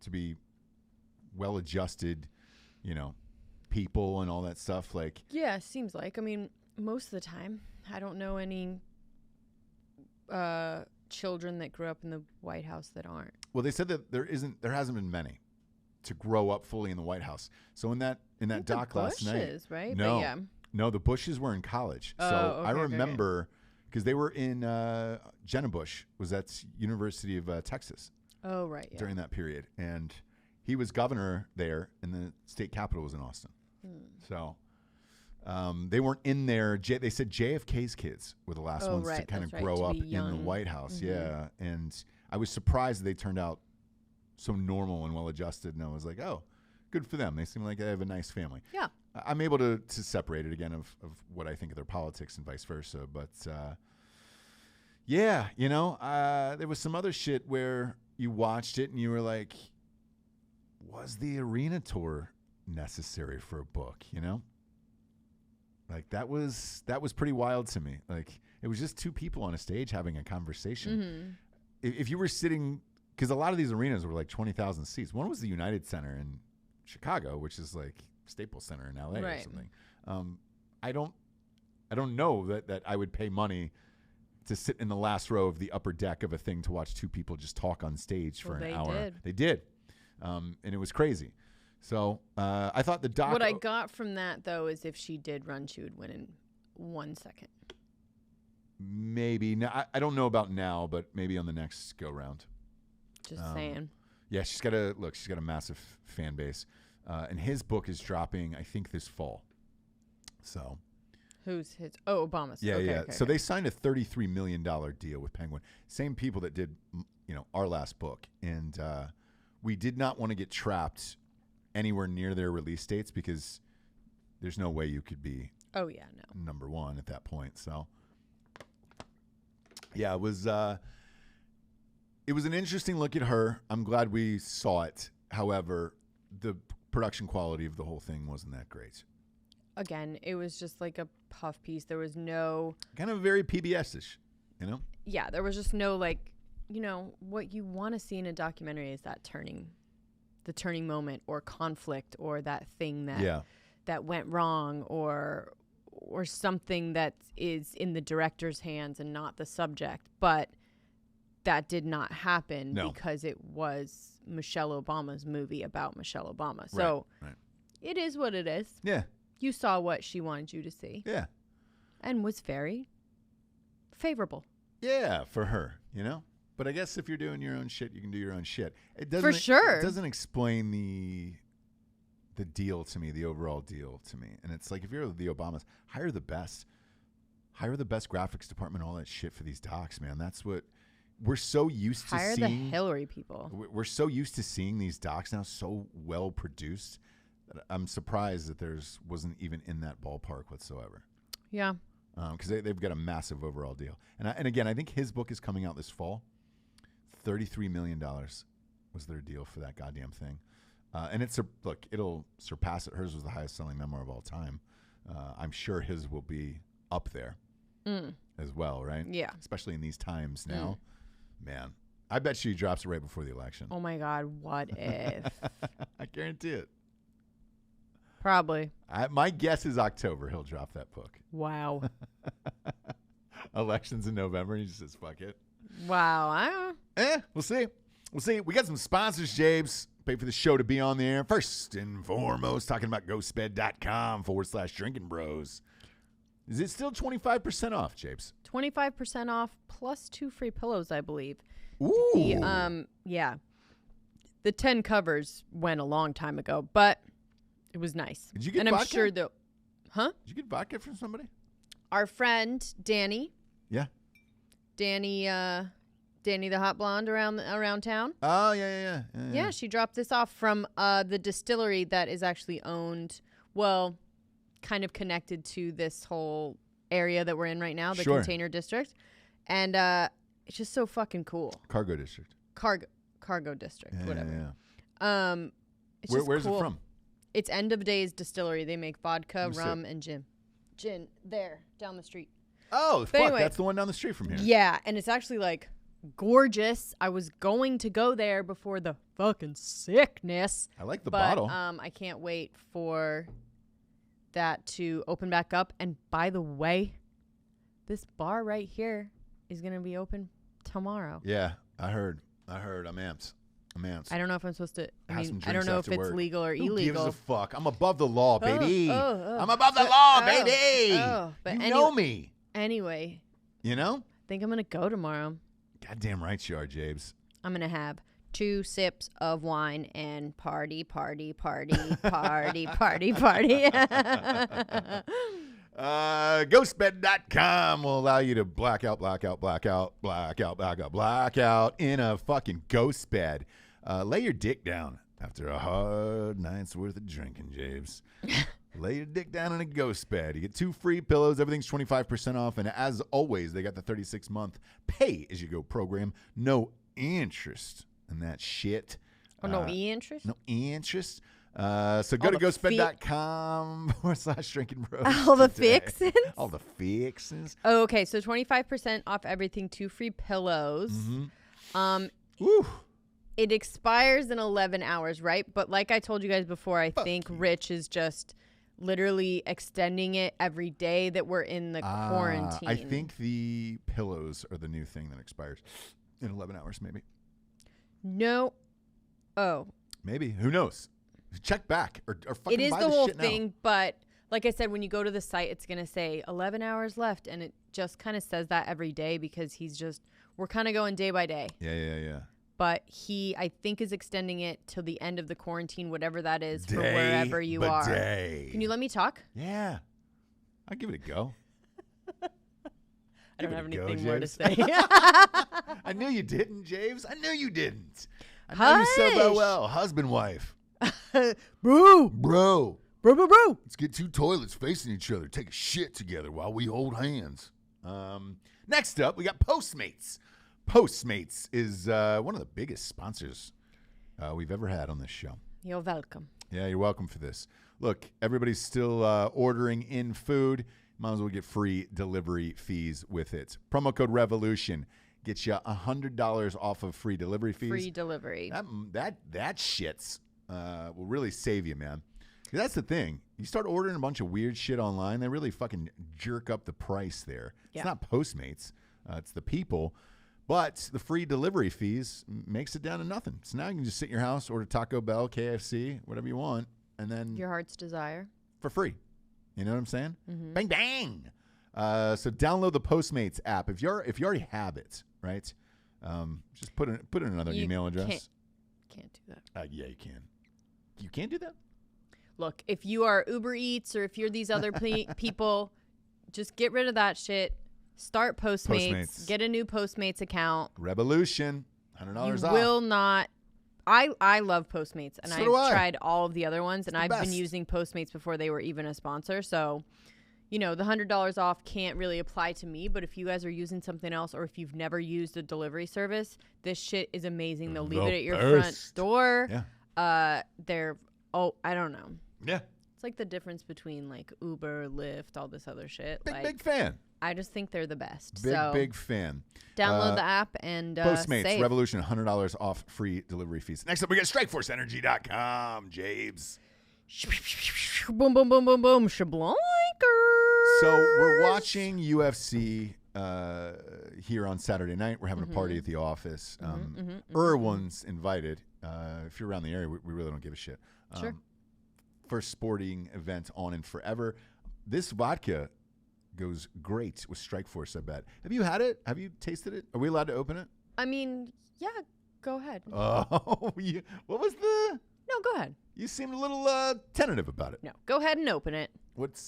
to be well-adjusted, people and all that stuff. Like, yeah, seems like. I mean, most of the time, I don't know any children that grew up in the White House that aren't. Well, they said that there hasn't been many to grow up fully in the White House. So in that doc last night, right? No, but yeah. No, the Bushes were in college. Oh, so okay, I remember because they were in Jenna Bush was at University of Texas. Oh, right. Yeah. During that period, and he was governor there, and the state capitol was in Austin. So they weren't in there. They said JFK's kids were the last ones to kind of grow up in the White House. Yeah, and I was surprised that they turned out so normal and well-adjusted, and I was like, oh, good for them. They seem like they have a nice family. Yeah. I'm able to separate it again of what I think of their politics and vice versa. But, there was some other shit where you watched it and you were like, was the arena tour necessary for a book, Like, that was pretty wild to me. Like, it was just 2 people on a stage having a conversation. If you were sitting, because a lot of these arenas were like 20,000 seats. One was the United Center in Chicago, which is like Staples Center in LA or something. I don't know that I would pay money to sit in the last row of the upper deck of a thing to watch 2 people just talk on stage for an hour. They did. And it was crazy. So I thought the doc. What I got from that, though, is if she did run, she would win in 1 second. Maybe. Now, I don't know about now, but maybe on the next go round. Just saying. Yeah, she's got a massive fan base. And his book is dropping, I think, this fall. So. Who's his? Oh, Obama's. Yeah, okay, yeah. Okay, so they signed a $33 million deal with Penguin. Same people that did, our last book. And we did not want to get trapped anywhere near their release dates because there's no way you could be number 1 at that point. So, yeah, it was an interesting look at her. I'm glad we saw it. However, the production quality of the whole thing wasn't that great. Again, it was just like a puff piece. There was no... Kind of very PBS-ish, Yeah, there was just no, what you want to see in a documentary is that the turning moment or conflict or that thing that went wrong or something that is in the director's hands and not the subject. But that did not happen because it was Michelle Obama's movie about Michelle Obama. So It is what it is. Yeah. You saw what she wanted you to see. Yeah. And was very favorable. Yeah, for her, But I guess if you're doing your own shit, you can do your own shit. It doesn't, for sure. It doesn't explain the deal to me, the overall deal to me. And it's like, if you're the Obamas, hire the best graphics department, all that shit for these docs, man. That's what we're so used to seeing. Hire the Hillary people. We're so used to seeing these docs now so well produced that I'm surprised that wasn't even in that ballpark whatsoever. Yeah. because they've got a massive overall deal. And again, I think his book is coming out this fall. $33 million was their deal for that goddamn thing. And it'll surpass it. Hers was the highest selling memoir of all time. I'm sure his will be up there as well, right? Yeah. Especially in these times now. Man, I bet she drops it right before the election. Oh my God, what if? I guarantee it. Probably. My guess is October he'll drop that book. Wow. Elections in November, and he just says, fuck it. Wow. I don't know. We'll see. We'll see. We got some sponsors, Jabes. Pay for the show to be on the air. First and foremost, talking about ghostbed.com/Drinkin Bros. Is it still 25% off, Jabes? 25% off plus 2 free pillows, I believe. Ooh. The 10 covers went a long time ago, but it was nice. Did you get and vodka? I'm sure that, Did you get vodka from somebody? our friend Danny. Yeah. Danny the hot blonde around town. Oh, yeah. Yeah, she dropped this off from the distillery that is actually owned, well, kind of connected to this whole area that we're in right now, the container district. And it's just so fucking cool. Cargo district. Cargo district, whatever. Yeah. It's just Where's cool. it from? It's End of Days Distillery. They make vodka, Let me rum, and gin. Gin, there, down the street. Oh, But fuck. anyway, That's the one down the street from here. Yeah, and it's actually like gorgeous. I was going to go there before the fucking sickness. I like the but, bottle. I can't wait for that to open back up. And by the way, this bar right here is going to be open tomorrow. Yeah, I heard. I'm amped. I don't know if I'm supposed to. I Have some don't drinks know if after it's work. legal or Who illegal. gives a fuck? I'm above the law, baby. oh. I'm above the law, baby. But you know me. Anyway, You know? I think I'm going to go tomorrow. Goddamn right you are, Jabes. I'm going to have 2 sips of wine and party. Ghostbed.com will allow you to black out in a fucking ghost bed. Lay your dick down after a hard night's worth of drinking, Jabes. Lay your dick down in a ghost bed. You get 2 free pillows. Everything's 25% off. And as always, they got the 36-month pay-as-you-go program. No interest in that shit. Oh, no e-interest? No interest. So go to ghostbed.com/Drinkin Bros. All the today. fixins? All the fixins. Oh, okay. So 25% off everything, 2 free pillows. Woo. It expires in 11 hours, right? But like I told you guys before, I think you. Rich is just literally extending it every day that we're in the quarantine. I think the pillows are the new thing that expires in 11 hours, maybe. No. Oh. Maybe. Who knows? Check back or fucking It is buy the this whole shit thing, now. but like I said, when you go to the site, it's going to say 11 hours left, and it just kind of says that every day because we're kind of going day by day. Yeah. But he, I think, is extending it till the end of the quarantine, whatever that is, for Day wherever you by are. day. Can you let me talk? Yeah. I'll give it a go. I don't have Give it a go, anything more to James. say. I knew you didn't, James. I knew you didn't. I know you said that Hush. well. Husband, wife. Bro. Bro. Let's get 2 toilets facing each other. Take a shit together while we hold hands. Next up, we got Postmates. Postmates is one of the biggest sponsors we've ever had on this show. You're welcome. Yeah, you're welcome for this. Look, everybody's still ordering in food. Might as well get free delivery fees with it. Promo code REVOLUTION gets you $100 off of free delivery fees. Free delivery. That shit's will really save you, man. That's the thing. You start ordering a bunch of weird shit online, they really fucking jerk up the price there. Yeah. It's not Postmates. It's the people. But the free delivery fees makes it down to nothing. So now you can just sit in your house, order Taco Bell, KFC, whatever you want, and then Your heart's desire. for free. You know what I'm saying? Mm-hmm. Bang, bang. So download the Postmates app. If you already have it, right? Just put in another You email address. Can't do that. Yeah, you can. You can't do that? Look, if you are Uber Eats or if you're these other people, just get rid of that shit. Start Postmates. Get a new Postmates account. Revolution. $100 You off. will not. I love Postmates, and So do I. I've tried all of the other ones, and the I've best. been using Postmates before they were even a sponsor. So the $100 off can't really apply to me, but if you guys are using something else or if you've never used a delivery service, this shit is amazing. They'll leave it at your front door. Yeah. I don't know. Yeah. It's like the difference between like Uber, Lyft, all this other shit. Big fan. I just think they're the best. Big fan. Download the app and Postmates, save. Revolution, $100 off free delivery fees. Next up, we got StrikeForceEnergy.com, Jabes. Boom, boom, boom, boom, boom. Shablankers. So we're watching UFC here on Saturday night. We're having a party at the office. One's invited. If you're around the area, we really don't give a shit. Sure. First sporting event on in forever. This vodka goes great with Strikeforce, I bet. Have you had it? Have you tasted it? Are we allowed to open it? I mean, yeah, go ahead. Oh, what was the... No, go ahead. You seemed a little tentative about it. No, go ahead and open it. What,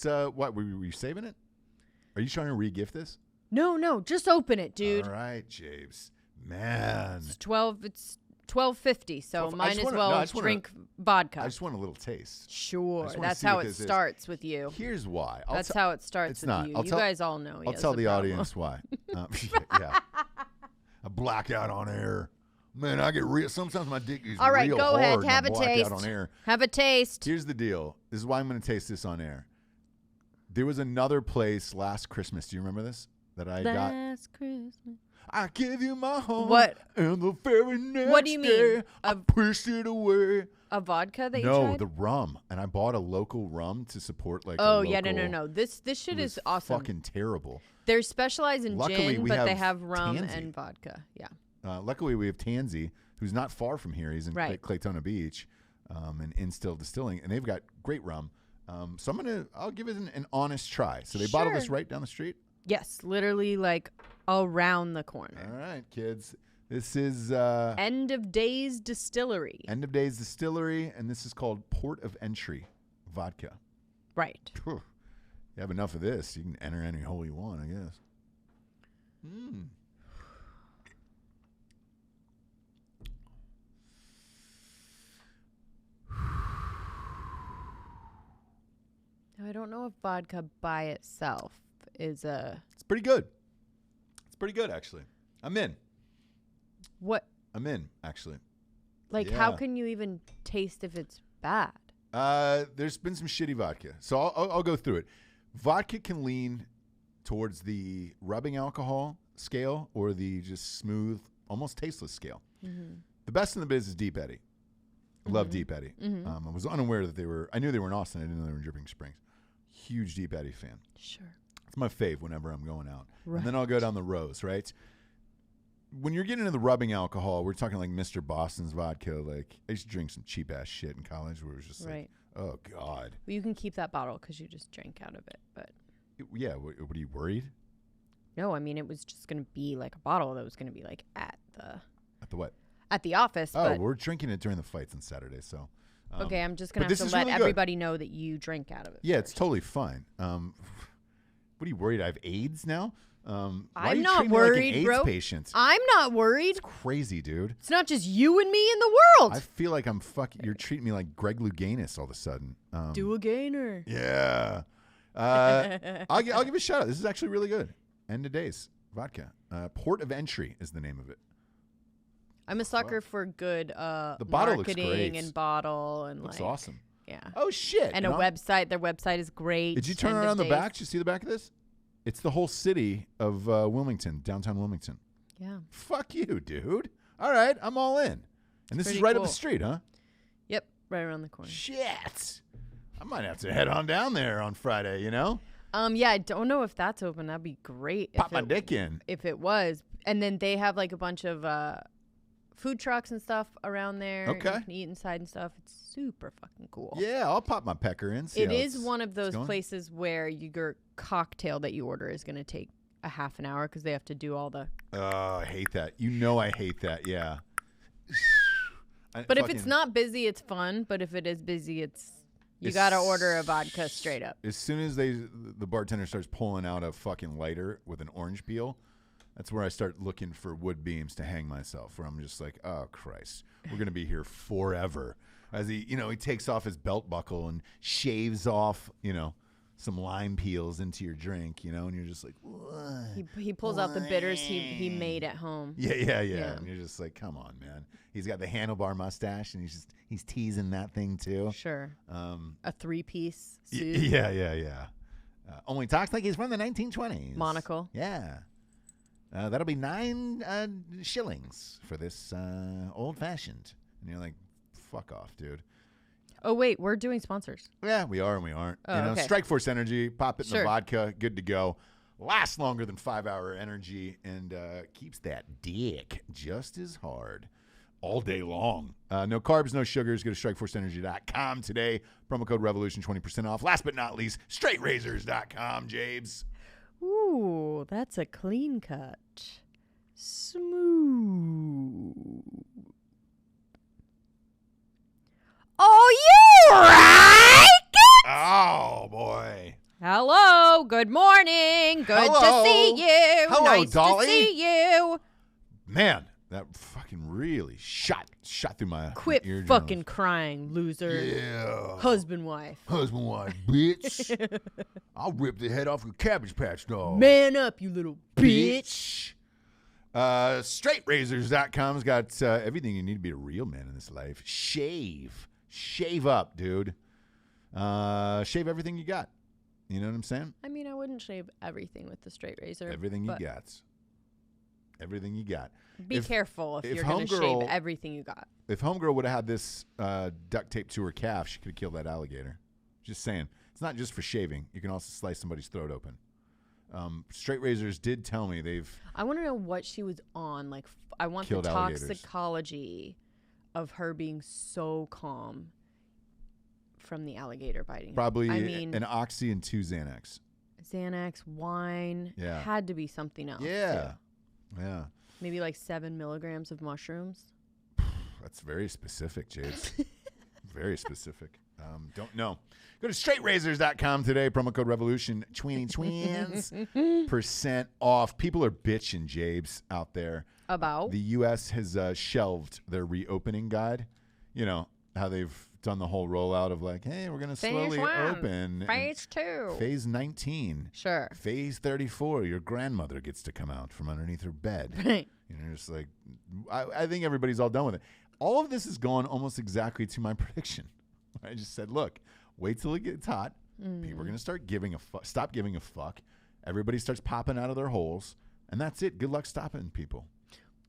were you saving it? Are you trying to re-gift this? No, just open it, dude. All right, James. Man. It's $12.50, so might as well drink vodka. I just want a little taste. Sure, that's how it starts with you. Here's why. That's how it starts with you. You guys all know. I'll tell the audience why. Yeah. I black out on air. Man, I get real. Sometimes my dick is all right, real go hard ahead. and Have I a black taste. out on air. Have a taste. Here's the deal. This is why I'm going to taste this on air. There was another place last Christmas. Do you remember this? That I got. Last Christmas. I give you my home. What? And the very next What do you mean? day, I pushed it away. A vodka that you No, tried? the rum. And I bought a local rum to support like Oh, a yeah, local, no. This shit it was is awesome. Fucking terrible. They're specialized in Luckily, gin, we but they have have rum Tansy. and vodka. Yeah. Luckily, we have Tansy, who's not far from here. He's in Right. Claytona Beach, and Instill Distilling, and they've got great rum. So I'll give it an honest try. So they bottle this right down the street. Yes, literally like around the corner. All right, kids. This is End of Days Distillery. End of Days Distillery, and this is called Port of Entry vodka. Right. Whew. You have enough of this, you can enter any hole you want, I guess. Now, I don't know if vodka by itself is a... It's pretty good. It's pretty good, actually. I'm in. What? I'm in, actually. Like, how can you even taste if it's bad? There's been some shitty vodka. So I'll go through it. Vodka can lean towards the rubbing alcohol scale or the just smooth, almost tasteless scale. The best in the biz is Deep Eddy. I love Deep Eddy. I was unaware that I knew they were in Austin. I didn't know they were in Dripping Springs. Huge Deep Eddy fan. Sure. It's my fave whenever I'm going out. Right. And then I'll go down the rows, right? When you're getting into the rubbing alcohol, we're talking like Mr. Boston's vodka. Like, I used to drink some cheap-ass shit in college where it was just like, oh, God. Well, you can keep that bottle because you just drank out of it. But Yeah, what are you worried? no, I mean, it was just going to be like a bottle that was going to be like at At the what? the office. Oh, but we're drinking it during the fights on Saturday, so. okay, I'm just going but to have this to is let really good. everybody know that you drank out of it. Yeah, it's totally fine. What are you worried? I have AIDS now? Why are I'm you not treating me like an worried, AIDS bro. patient? I'm not worried. It's crazy, dude. It's not just you and me in the world. I feel like I'm fucking. You're treating me like Greg Louganis all of a sudden. Do a gainer. Yeah. I'll give it a shout out. This is actually really good. End of Days vodka. Port of Entry is the name of it. I'm a sucker for good The bottle looks marketing great. and bottle and Looks like awesome. yeah. Oh shit! And a website. Their website is great. Did you turn End around of the Days. back? Did you see the back of this? It's the whole city of Wilmington, downtown Wilmington. Yeah. Fuck you, dude. All right, I'm all in. And this is pretty right up cool. the street, huh? Yep. Right around the corner. Shit. I might have to head on down there on Friday, you know? Yeah, I don't know if that's open. That'd be great. Pop my dick in. If it was. And then they have like a bunch of food trucks and stuff around there. Okay. You can eat inside and stuff. It's super fucking cool. Yeah, I'll pop my pecker in. See It how is it's one of those going. places where your cocktail that you order is going to take a half an hour because they have to do all the... Oh, I hate that. You know I hate that, yeah. But if it's not busy, it's fun. But if it is busy, you got to order a vodka straight up. As soon as the bartender starts pulling out a fucking lighter with an orange peel, that's where I start looking for wood beams to hang myself, where I'm just like, oh, Christ, we're going to be here forever. As he takes off his belt buckle and shaves off, some lime peels into your drink, you know, and you're just like, what? He pulls out the bitters he made at home. Yeah. And you're just like, come on, man. He's got the handlebar mustache, and he's teasing that thing too. Sure. A 3-piece suit. Yeah. Only talks like he's from the 1920s. Monocle. Yeah. That'll be 9 shillings for this old fashioned. And you're like, fuck off, dude. Oh, wait, we're doing sponsors. Yeah, we are and we aren't. Oh, you know, okay. Strike Force Energy, pop it in Sure. the vodka, good to go. Lasts longer than 5-hour energy and keeps that dick just as hard all day long. No carbs, no sugars. Go to strikeforceenergy.com today. Promo code REVOLUTION, 20% off. Last but not least, straightrazors.com, Jabes. Ooh, that's a clean cut. Smooth. Oh, you right? Oh, boy. Hello. Good morning. Good Hello. to see you. Hello, nice Dolly. to see you. Man, that fucking really shot through my Quit eardrums. fucking crying, loser. Yeah. Husband, wife. Husband, wife, bitch. I'll rip the head off your Cabbage Patch dog. Man up, you little bitch. Straightrazors.com's got everything you need to be a real man in this life. Shave up, dude. Shave everything you got. You know what I'm saying? I mean, I wouldn't shave everything with the straight razor. Everything you but got. Everything you got. Be careful if you're going to shave everything you got. If Homegirl would have had this duct tape to her calf, she could have killed that alligator. Just saying. It's not just for shaving. You can also slice somebody's throat open. Straight Razors did tell me they've... I want to know what she was on. Like, I want the Killed alligators. toxicology of her being so calm from the alligator biting her. Probably I mean, an Oxy and 2 Xanax. Xanax, wine. Yeah. Had to be something else. Yeah. too. Yeah. Maybe like 7 milligrams of mushrooms. That's very specific, Jades. Very specific. Don't know. Go to straightrazors.com today. Promo code REVOLUTION. Twins. % off. People are bitching, Jabes, out there. About? The U.S. has shelved their reopening guide. You know, how they've done the whole rollout of like, hey, we're going to slowly open. Phase 2. Phase 19. Sure. Phase 34. Your grandmother gets to come out from underneath her bed. Right. You know, just like, I think everybody's all done with it. All of this is going almost exactly to my prediction. I just said, look, wait till it gets hot. People are going to start stop giving a fuck. Everybody starts popping out of their holes. And that's it. Good luck stopping people.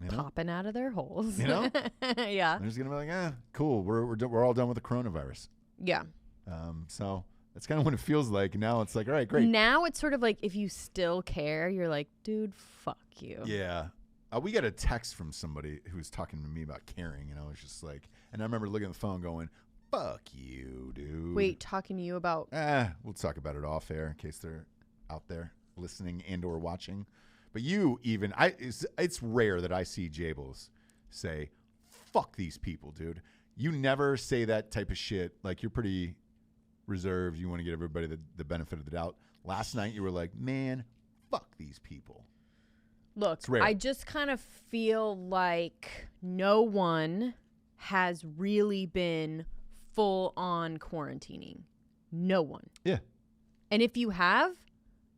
You know? Popping out of their holes. You know? Yeah. They're just going to be like, cool. We're all done with the coronavirus. Yeah. So that's kind of what it feels like. Now it's like, all right, great. Now it's sort of like if you still care, you're like, dude, fuck you. Yeah. We got a text from somebody who was talking to me about caring, and I was just like, and I remember looking at the phone going, fuck you, dude. Wait, talking to you about... We'll talk about it off air in case they're out there listening and or watching. But you even, it's rare that I see Jables say, fuck these people, dude. You never say that type of shit. Like, you're pretty reserved. You want to get everybody the benefit of the doubt. Last night you were like, man, fuck these people. Look, I just kind of feel like no one has really been full on quarantining. No one. Yeah. And if you have,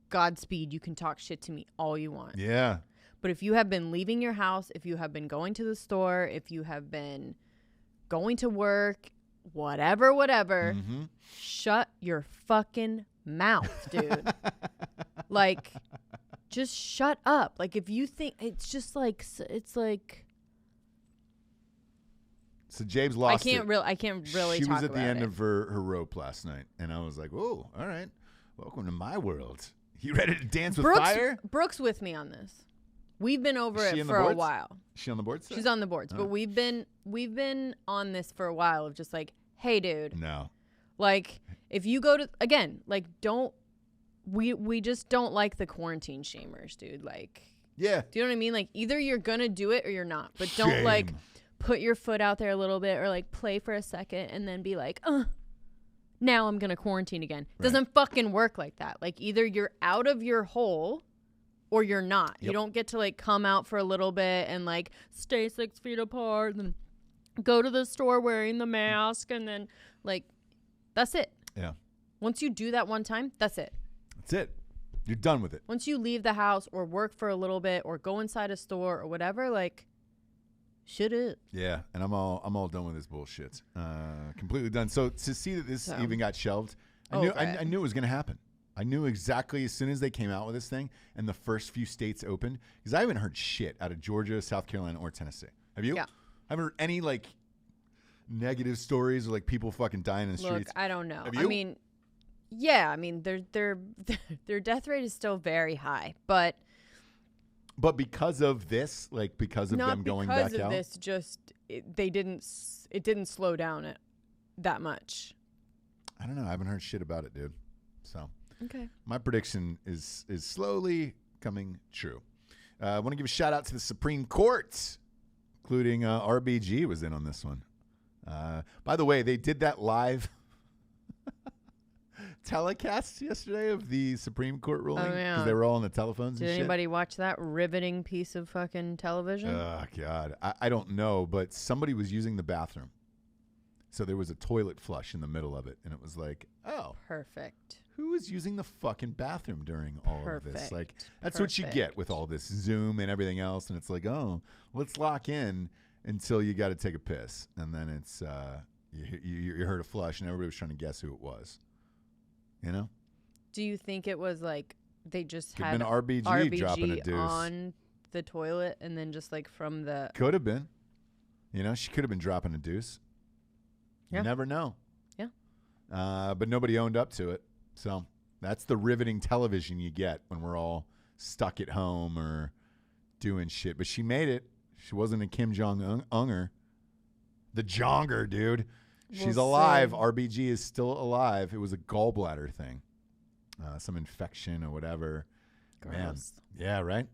Godspeed, you can talk shit to me all you want. Yeah. But if you have been leaving your house, if you have been going to the store, if you have been going to work, whatever, shut your fucking mouth, dude. Like, just shut up. Like, if you think it's just like, it's like. So James lost. I can't really. She talk was at the about end it. of her rope last night, and I was like, "Oh, all right, welcome to my world. You ready to dance with fire?" Brooke's with me on this. We've been over it for a while. Is she on the boards? She's on the boards, but we've been on this for a while of just like, hey, dude. No. Like, if you go to again, like, don't. We just don't like the quarantine shamers, dude. Like, yeah. Do you know what I mean? Like, either you're gonna do it or you're not. But don't like put your foot out there a little bit or like play for a second and then be like, now I'm gonna quarantine again. Right. Doesn't fucking work like that. Like, either you're out of your hole or you're not. Yep. You don't get to like come out for a little bit and like stay 6 feet apart and then go to the store wearing the mask and then like that's it. Yeah. Once you do that one time, that's it. That's it. You're done with it. Once you leave the house or work for a little bit or go inside a store or whatever, like, shut up. Yeah, and I'm all done with this bullshit. Completely done. So to see that this even got shelved, I knew it was going to happen. I knew exactly as soon as they came out with this thing and the first few states opened, because I haven't heard shit out of Georgia, South Carolina, or Tennessee. Have you? Yeah. I haven't heard any like negative stories or like people fucking dying in the streets. Look, I don't know. Have you? I mean, yeah, I mean their death rate is still very high, but because of this, like because of them going back out, because of this, just it didn't slow down that much. I don't know. I haven't heard shit about it, dude. So okay, my prediction is slowly coming true. I want to give a shout out to the Supreme Court, including RBG was in on this one. By the way, they did that live telecast yesterday of the Supreme Court ruling because they were all on the telephones and shit. Did anybody watch that riveting piece of fucking television? Oh, God. I don't know, but somebody was using the bathroom. So there was a toilet flush in the middle of it, and it was like, oh. Perfect. Who is using the fucking bathroom during all of this? Like, that's what you Perfect. get with all this Zoom and everything else, and it's like, oh, let's lock in until you got to take a piss. And then it's, you heard a flush, and everybody was trying to guess who it was. You know? Do you think it was like they just Could had have been RBG dropping a deuce on the toilet and then just like from the... Could have been. You know, she could have been dropping a deuce. Yeah. You never know. Yeah. But nobody owned up to it. So that's the riveting television you get when we're all stuck at home or doing shit. But she made it. She wasn't a Kim Jong-unger. The Jonger, dude. She's alive. See. RBG is still alive. It was a gallbladder thing. Some infection or whatever. Gross. Man. Yeah, right?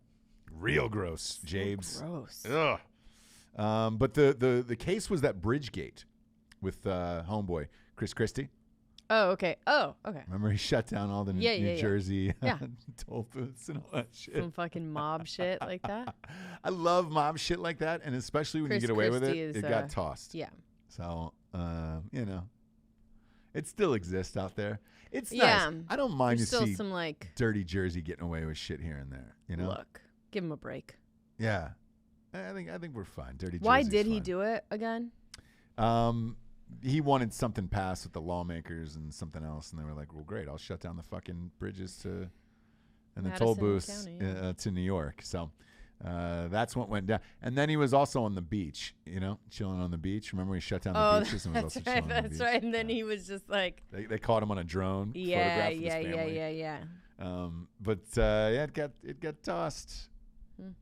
Real gross, Jabes. Gross. Ugh. But the case was that Bridgegate with homeboy, Chris Christie. Oh, okay. Oh, okay. Remember he shut down all the New Jersey toll booths and all that shit. Some fucking mob shit like that. I love mob shit like that, and especially when you get away with it, it got tossed. Yeah. So, you know, it still exists out there. It's Yeah. nice. I don't mind There's to still see some like dirty Jersey getting away with shit here and there. You know, look, give him a break. Yeah, I think we're fine. Dirty. Why Jersey's did he fine. do it again? He wanted something passed with the lawmakers and something else, and they were like, "Well, great, I'll shut down the fucking bridges and the toll Madison booths County, to New York." So that's what went down. And then he was also on the beach, you know, chilling on the beach. Remember he shut down the beaches and was also chilling on the beach. That's right. And then he was just like, they caught him on a drone. yeah. But it got tossed.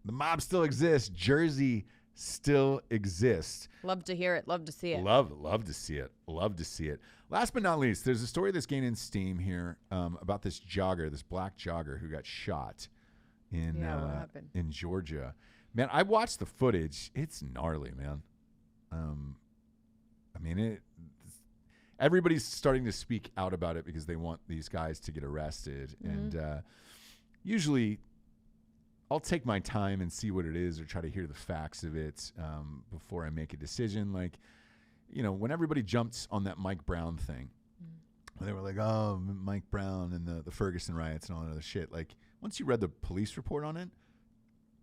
The mob still exists. Jersey still exists. Love to hear it. Love to see it. Love to see it. Love to see it. Last but not least, there's a story that's gaining steam here about this black jogger who got shot in what happened? in Georgia. Man, I watched the footage. It's gnarly, man. I mean, everybody's starting to speak out about it because they want these guys to get arrested. Mm-hmm. And usually I'll take my time and see what it is or try to hear the facts of it before I make a decision. Like, you know, when everybody jumped on that Mike Brown thing, they were like, oh, Mike Brown and the Ferguson riots and all that other shit. Like, once you read the police report on it,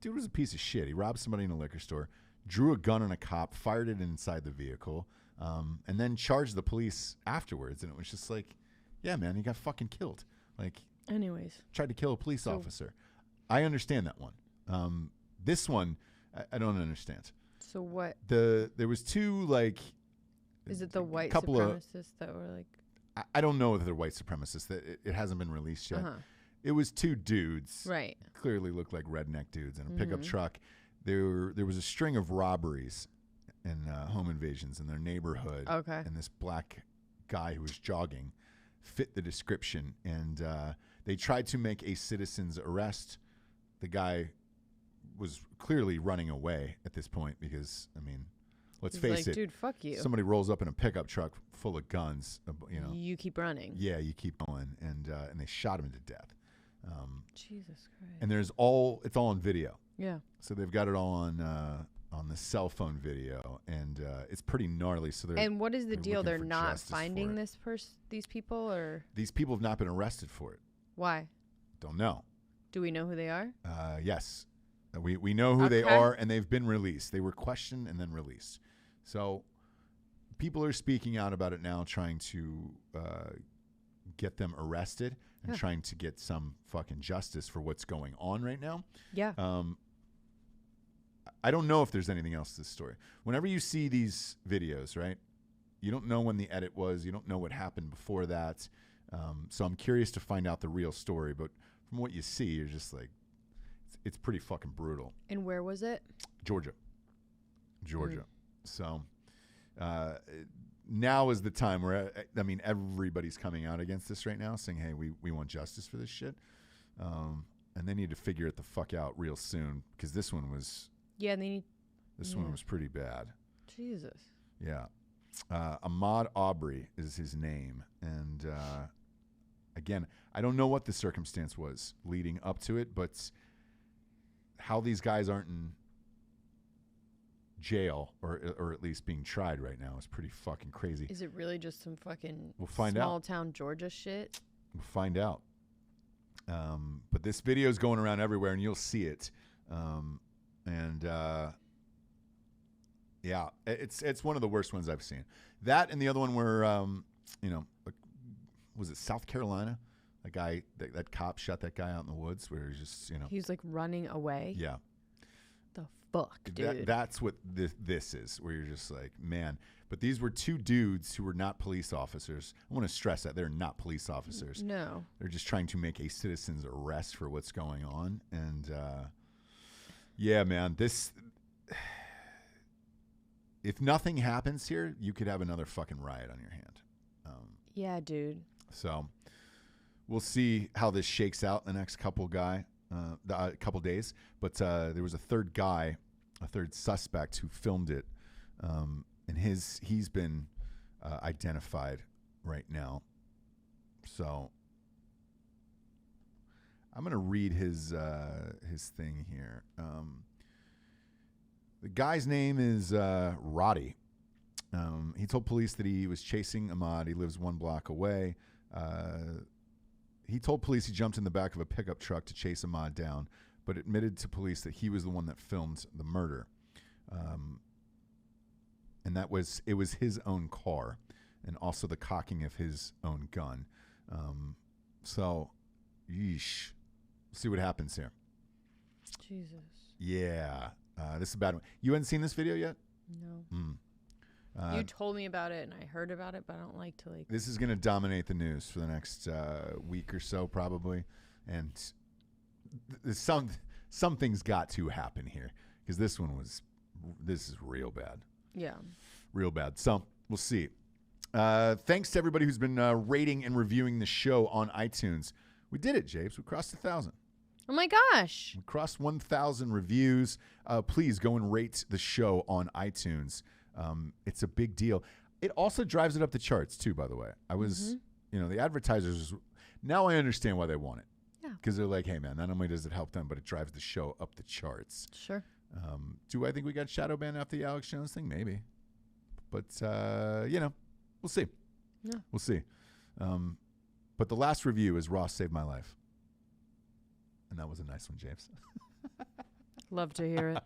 dude was a piece of shit. He robbed somebody in a liquor store, drew a gun on a cop, fired it inside the vehicle, and then charged the police afterwards. And it was just like, yeah, man, he got fucking killed. Like, anyways, tried to kill a police officer. I understand that one. This one, I don't understand. so what? There was two, like... Is it the white couple supremacists that were like... I don't know if they're white supremacists. It hasn't been released yet. It was two dudes. Right. Clearly looked like redneck dudes in a pickup truck. There was a string of robberies and home invasions in their neighborhood. Okay. And this black guy who was jogging fit the description. And they tried to make a citizen's arrest. The guy was clearly running away at this point because, I mean, let's face it. Dude, fuck you. Somebody rolls up in a pickup truck full of guns, you know. You keep running. Yeah, you keep going. And they shot him to death. Jesus Christ. And it's all on video. Yeah. So they've got it all on the cell phone video, and it's pretty gnarly. So And what is the deal? looking They're for not justice for finding it. these people, or These people have not been arrested for it. why? Don't know. Do we know who they are? Yes, we know who they Okay. are, and they've been released. They were questioned and then released. So people are speaking out about it now, trying to get them arrested and trying to get some fucking justice for what's going on right now. Yeah. I don't know if there's anything else to this story. Whenever you see these videos, right, you don't know when the edit was. You don't know what happened before that. So I'm curious to find out the real story. But from what you see, you're just like, it's pretty fucking brutal. And where was it? Georgia. So now is the time where, I mean, everybody's coming out against this right now, saying, hey, we want justice for this shit. And they need to figure it the fuck out real soon, because this one was... Yeah, they need... This one was pretty bad. Jesus. Yeah. Ahmaud Aubrey is his name. And again, I don't know what the circumstance was leading up to it, but how these guys aren't in jail or at least being tried right now is pretty fucking crazy. Is it really just some fucking We'll find small out. town Georgia shit? We'll find out. But this video is going around everywhere, and you'll see it. Yeah, it's one of the worst ones I've seen. That and the other one where, was it South Carolina? A guy, that cop shot that guy out in the woods where he's just, He's like running away. Yeah. The fuck, dude. That's what this is, where you're just like, man. But these were two dudes who were not police officers. I want to stress that they're not police officers. No. They're just trying to make a citizen's arrest for what's going on. And, yeah, man, if nothing happens here, you could have another fucking riot on your hand. Yeah, dude. So we'll see how this shakes out in the next couple days. But there was a third suspect who filmed it, and he's been identified right now. So I'm gonna read his thing here. The guy's name is Roddy. He told police that he was chasing Ahmaud. He lives 1 block away. He told police he jumped in the back of a pickup truck to chase Ahmaud down, but admitted to police that he was the one that filmed the murder. And it was his own car, and also the cocking of his own gun. So, yeesh. We'll see what happens here. Jesus. Yeah. This is a bad one. You hadn't seen this video yet? No. You told me about it, and I heard about it, but I don't like to like... This is going to dominate the news for the next week or so, probably. And something's got to happen here, because this is real bad. Yeah. Real bad. So we'll see. Thanks to everybody who's been rating and reviewing the show on iTunes. We did it, Japes. We crossed 1,000. Oh, my gosh. We crossed 1,000 reviews. Please go and rate the show on iTunes. It's a big deal. It also drives it up the charts, too, by the way. I was, the advertisers, now I understand why they want it. Yeah. Because they're like, hey, man, not only does it help them, but it drives the show up the charts. Sure. Do I think we got shadow banned after the Alex Jones thing? Maybe. But, we'll see. Yeah. We'll see. But the last review is Ross Saved My Life. And that was a nice one, James. Love to hear it.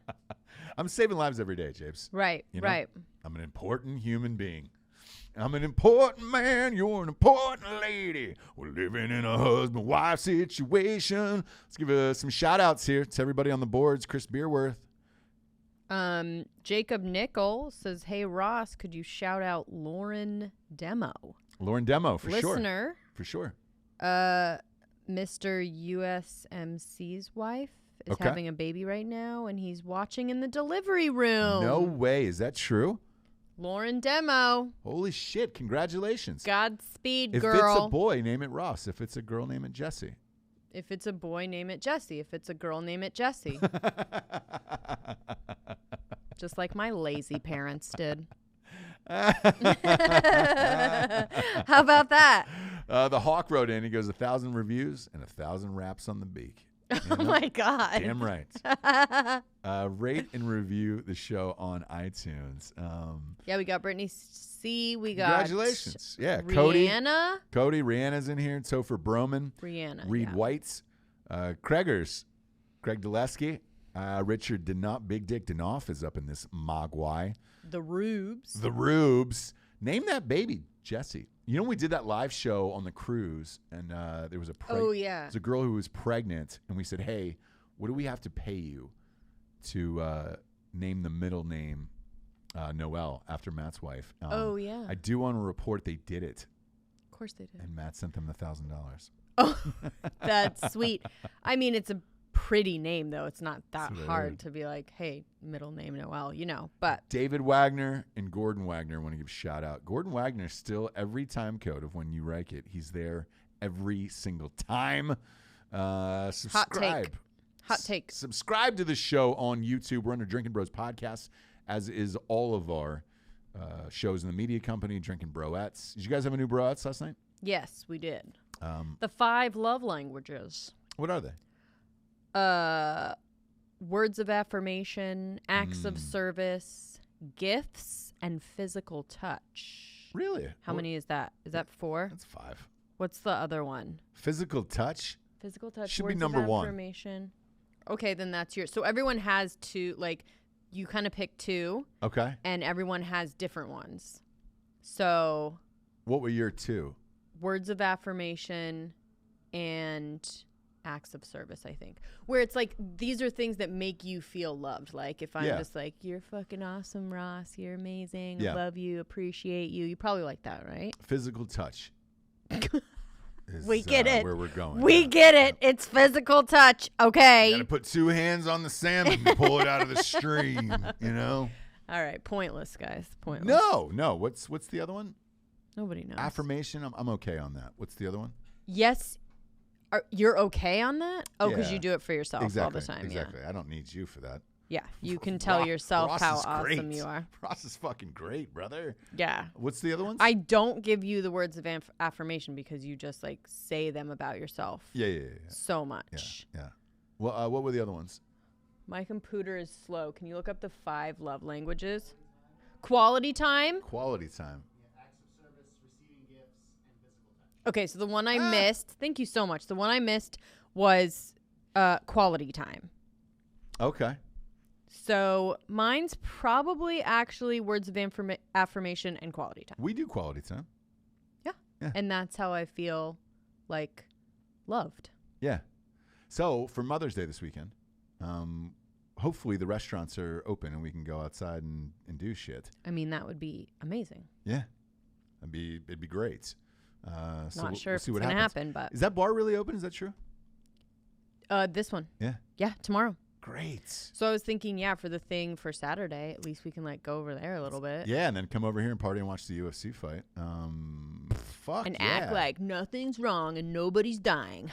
I'm saving lives every day, James. Right, right. I'm an important human being. I'm an important man. You're an important lady. We're living in a husband-wife situation. Let's give some shout-outs here to everybody on the boards. Chris Beerworth. Jacob Nickel says, hey, Ross, could you shout out Lauren Demo? Lauren Demo, for sure. Listener. For sure. Mr. USMC's wife is having a baby right now, and he's watching in the delivery room. No way. Is that true? Lauren Demo. Holy shit. Congratulations. Godspeed, If girl. it's a boy, name it Ross. If it's a girl, name it Jessie. If it's a boy, name it Jessie. If it's a girl, name it Jessie. Just like my lazy parents did. How about that? The Hawk wrote in. He goes, 1,000 reviews and 1,000 raps on the beak. Oh my God. Damn right. Rate and review the show on iTunes. Yeah, we got Brittany C. We got Congratulations. Yeah, Rihanna. Rihanna's in here. Topher Broman. Rihanna. Reed yeah. Whites. Craigers. Craig Dulesky. Richard Big Dick Denoff is up in this Mogwai. The Rubes. The Rubes. Name that baby, Jessie. You know, we did that live show on the cruise, and there was a girl who was pregnant, and we said, hey, what do we have to pay you to name the middle name Noelle after Matt's wife? I do want to report they did it. Of course they did. And Matt sent them the $1,000. Oh, that's sweet. I mean, it's a pretty name, though. It's not that hard to be like, hey, middle name Noelle, but David Wagner and Gordon Wagner want to give a shout out. Gordon Wagner still every time code of when you write it, he's there every single time. Subscribe. Hot take. Subscribe to the show on YouTube. We're under Drinkin Bros podcast, as is all of our shows in the media company, Drinkin Broettes. Did you guys have a new Broettes last night? Yes, we did. The 5 love languages. What are they? Words of affirmation, acts of service, gifts, and physical touch. Really? How many is that? Is that 4? That's 5. What's the other one? Physical touch? Physical touch should words be number of 1. Affirmation. Okay, then that's yours. So everyone has 2, you kind of pick 2. Okay. And everyone has different ones. So. What were your 2? Words of affirmation and acts of service, I think, where it's like these are things that make you feel loved. Like if I'm just like, you're fucking awesome, Ross, you're amazing, love you, appreciate you, you probably like that, right? Physical touch is, we get it, where we're going. We get it. It's physical touch. Okay, you gotta put 2 hands on the salmon and pull it out of the stream. All right, pointless, guys, pointless. No, what's the other one? Nobody knows. Affirmation, I'm okay on that. What's the other one? Yes. You're okay on that? Oh, because you do it for yourself all the time. Exactly. Yeah. I don't need you for that. Yeah, you can tell yourself Ross how is awesome great. you are. Ross is fucking great, brother. Yeah. What's the other ones? I don't give you the words of affirmation because you just say them about yourself. Yeah. So much. Yeah. Well, what were the other ones? My computer is slow. Can you look up the 5 love languages? Quality time. Quality time. Okay, so the one I missed, thank you so much. The one I missed was quality time. Okay. So mine's probably actually words of affirmation and quality time. We do quality time. Yeah. And that's how I feel loved. Yeah. So for Mother's Day this weekend, hopefully the restaurants are open and we can go outside and do shit. I mean, that would be amazing. Yeah. It'd be great. Not sure if it's going to happen, but... Is that bar really open? Is that true? This one. Yeah. Yeah, tomorrow. Great. So I was thinking, for the thing for Saturday, at least we can go over there a little bit. Yeah, and then come over here and party and watch the UFC fight. Act like nothing's wrong and nobody's dying.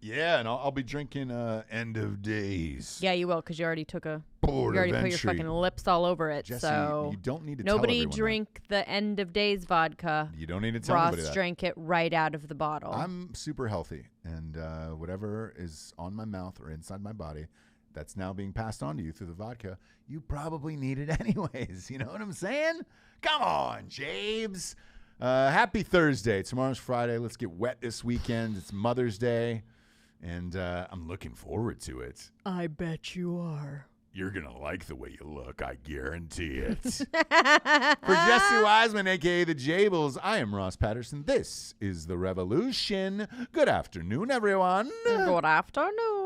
Yeah, and I'll be drinking End of Days. Yeah, you will, because you already put your fucking lips all over it. Jesse, so you don't need to nobody tell everyone drink the End of Days vodka. You don't need to tell anybody that. Ross drank it right out of the bottle. I'm super healthy, and whatever is on my mouth or inside my body that's now being passed on to you through the vodka, you probably need it anyways. You know what I'm saying? Come on, Jabes. Happy Thursday. Tomorrow's Friday. Let's get wet this weekend. It's Mother's Day, and I'm looking forward to it. I bet you are. You're going to like the way you look. I guarantee it. For Jesse Wiseman, a.k.a. The Jables, I am Ross Patterson. This is The Revolution. Good afternoon, everyone. Good afternoon.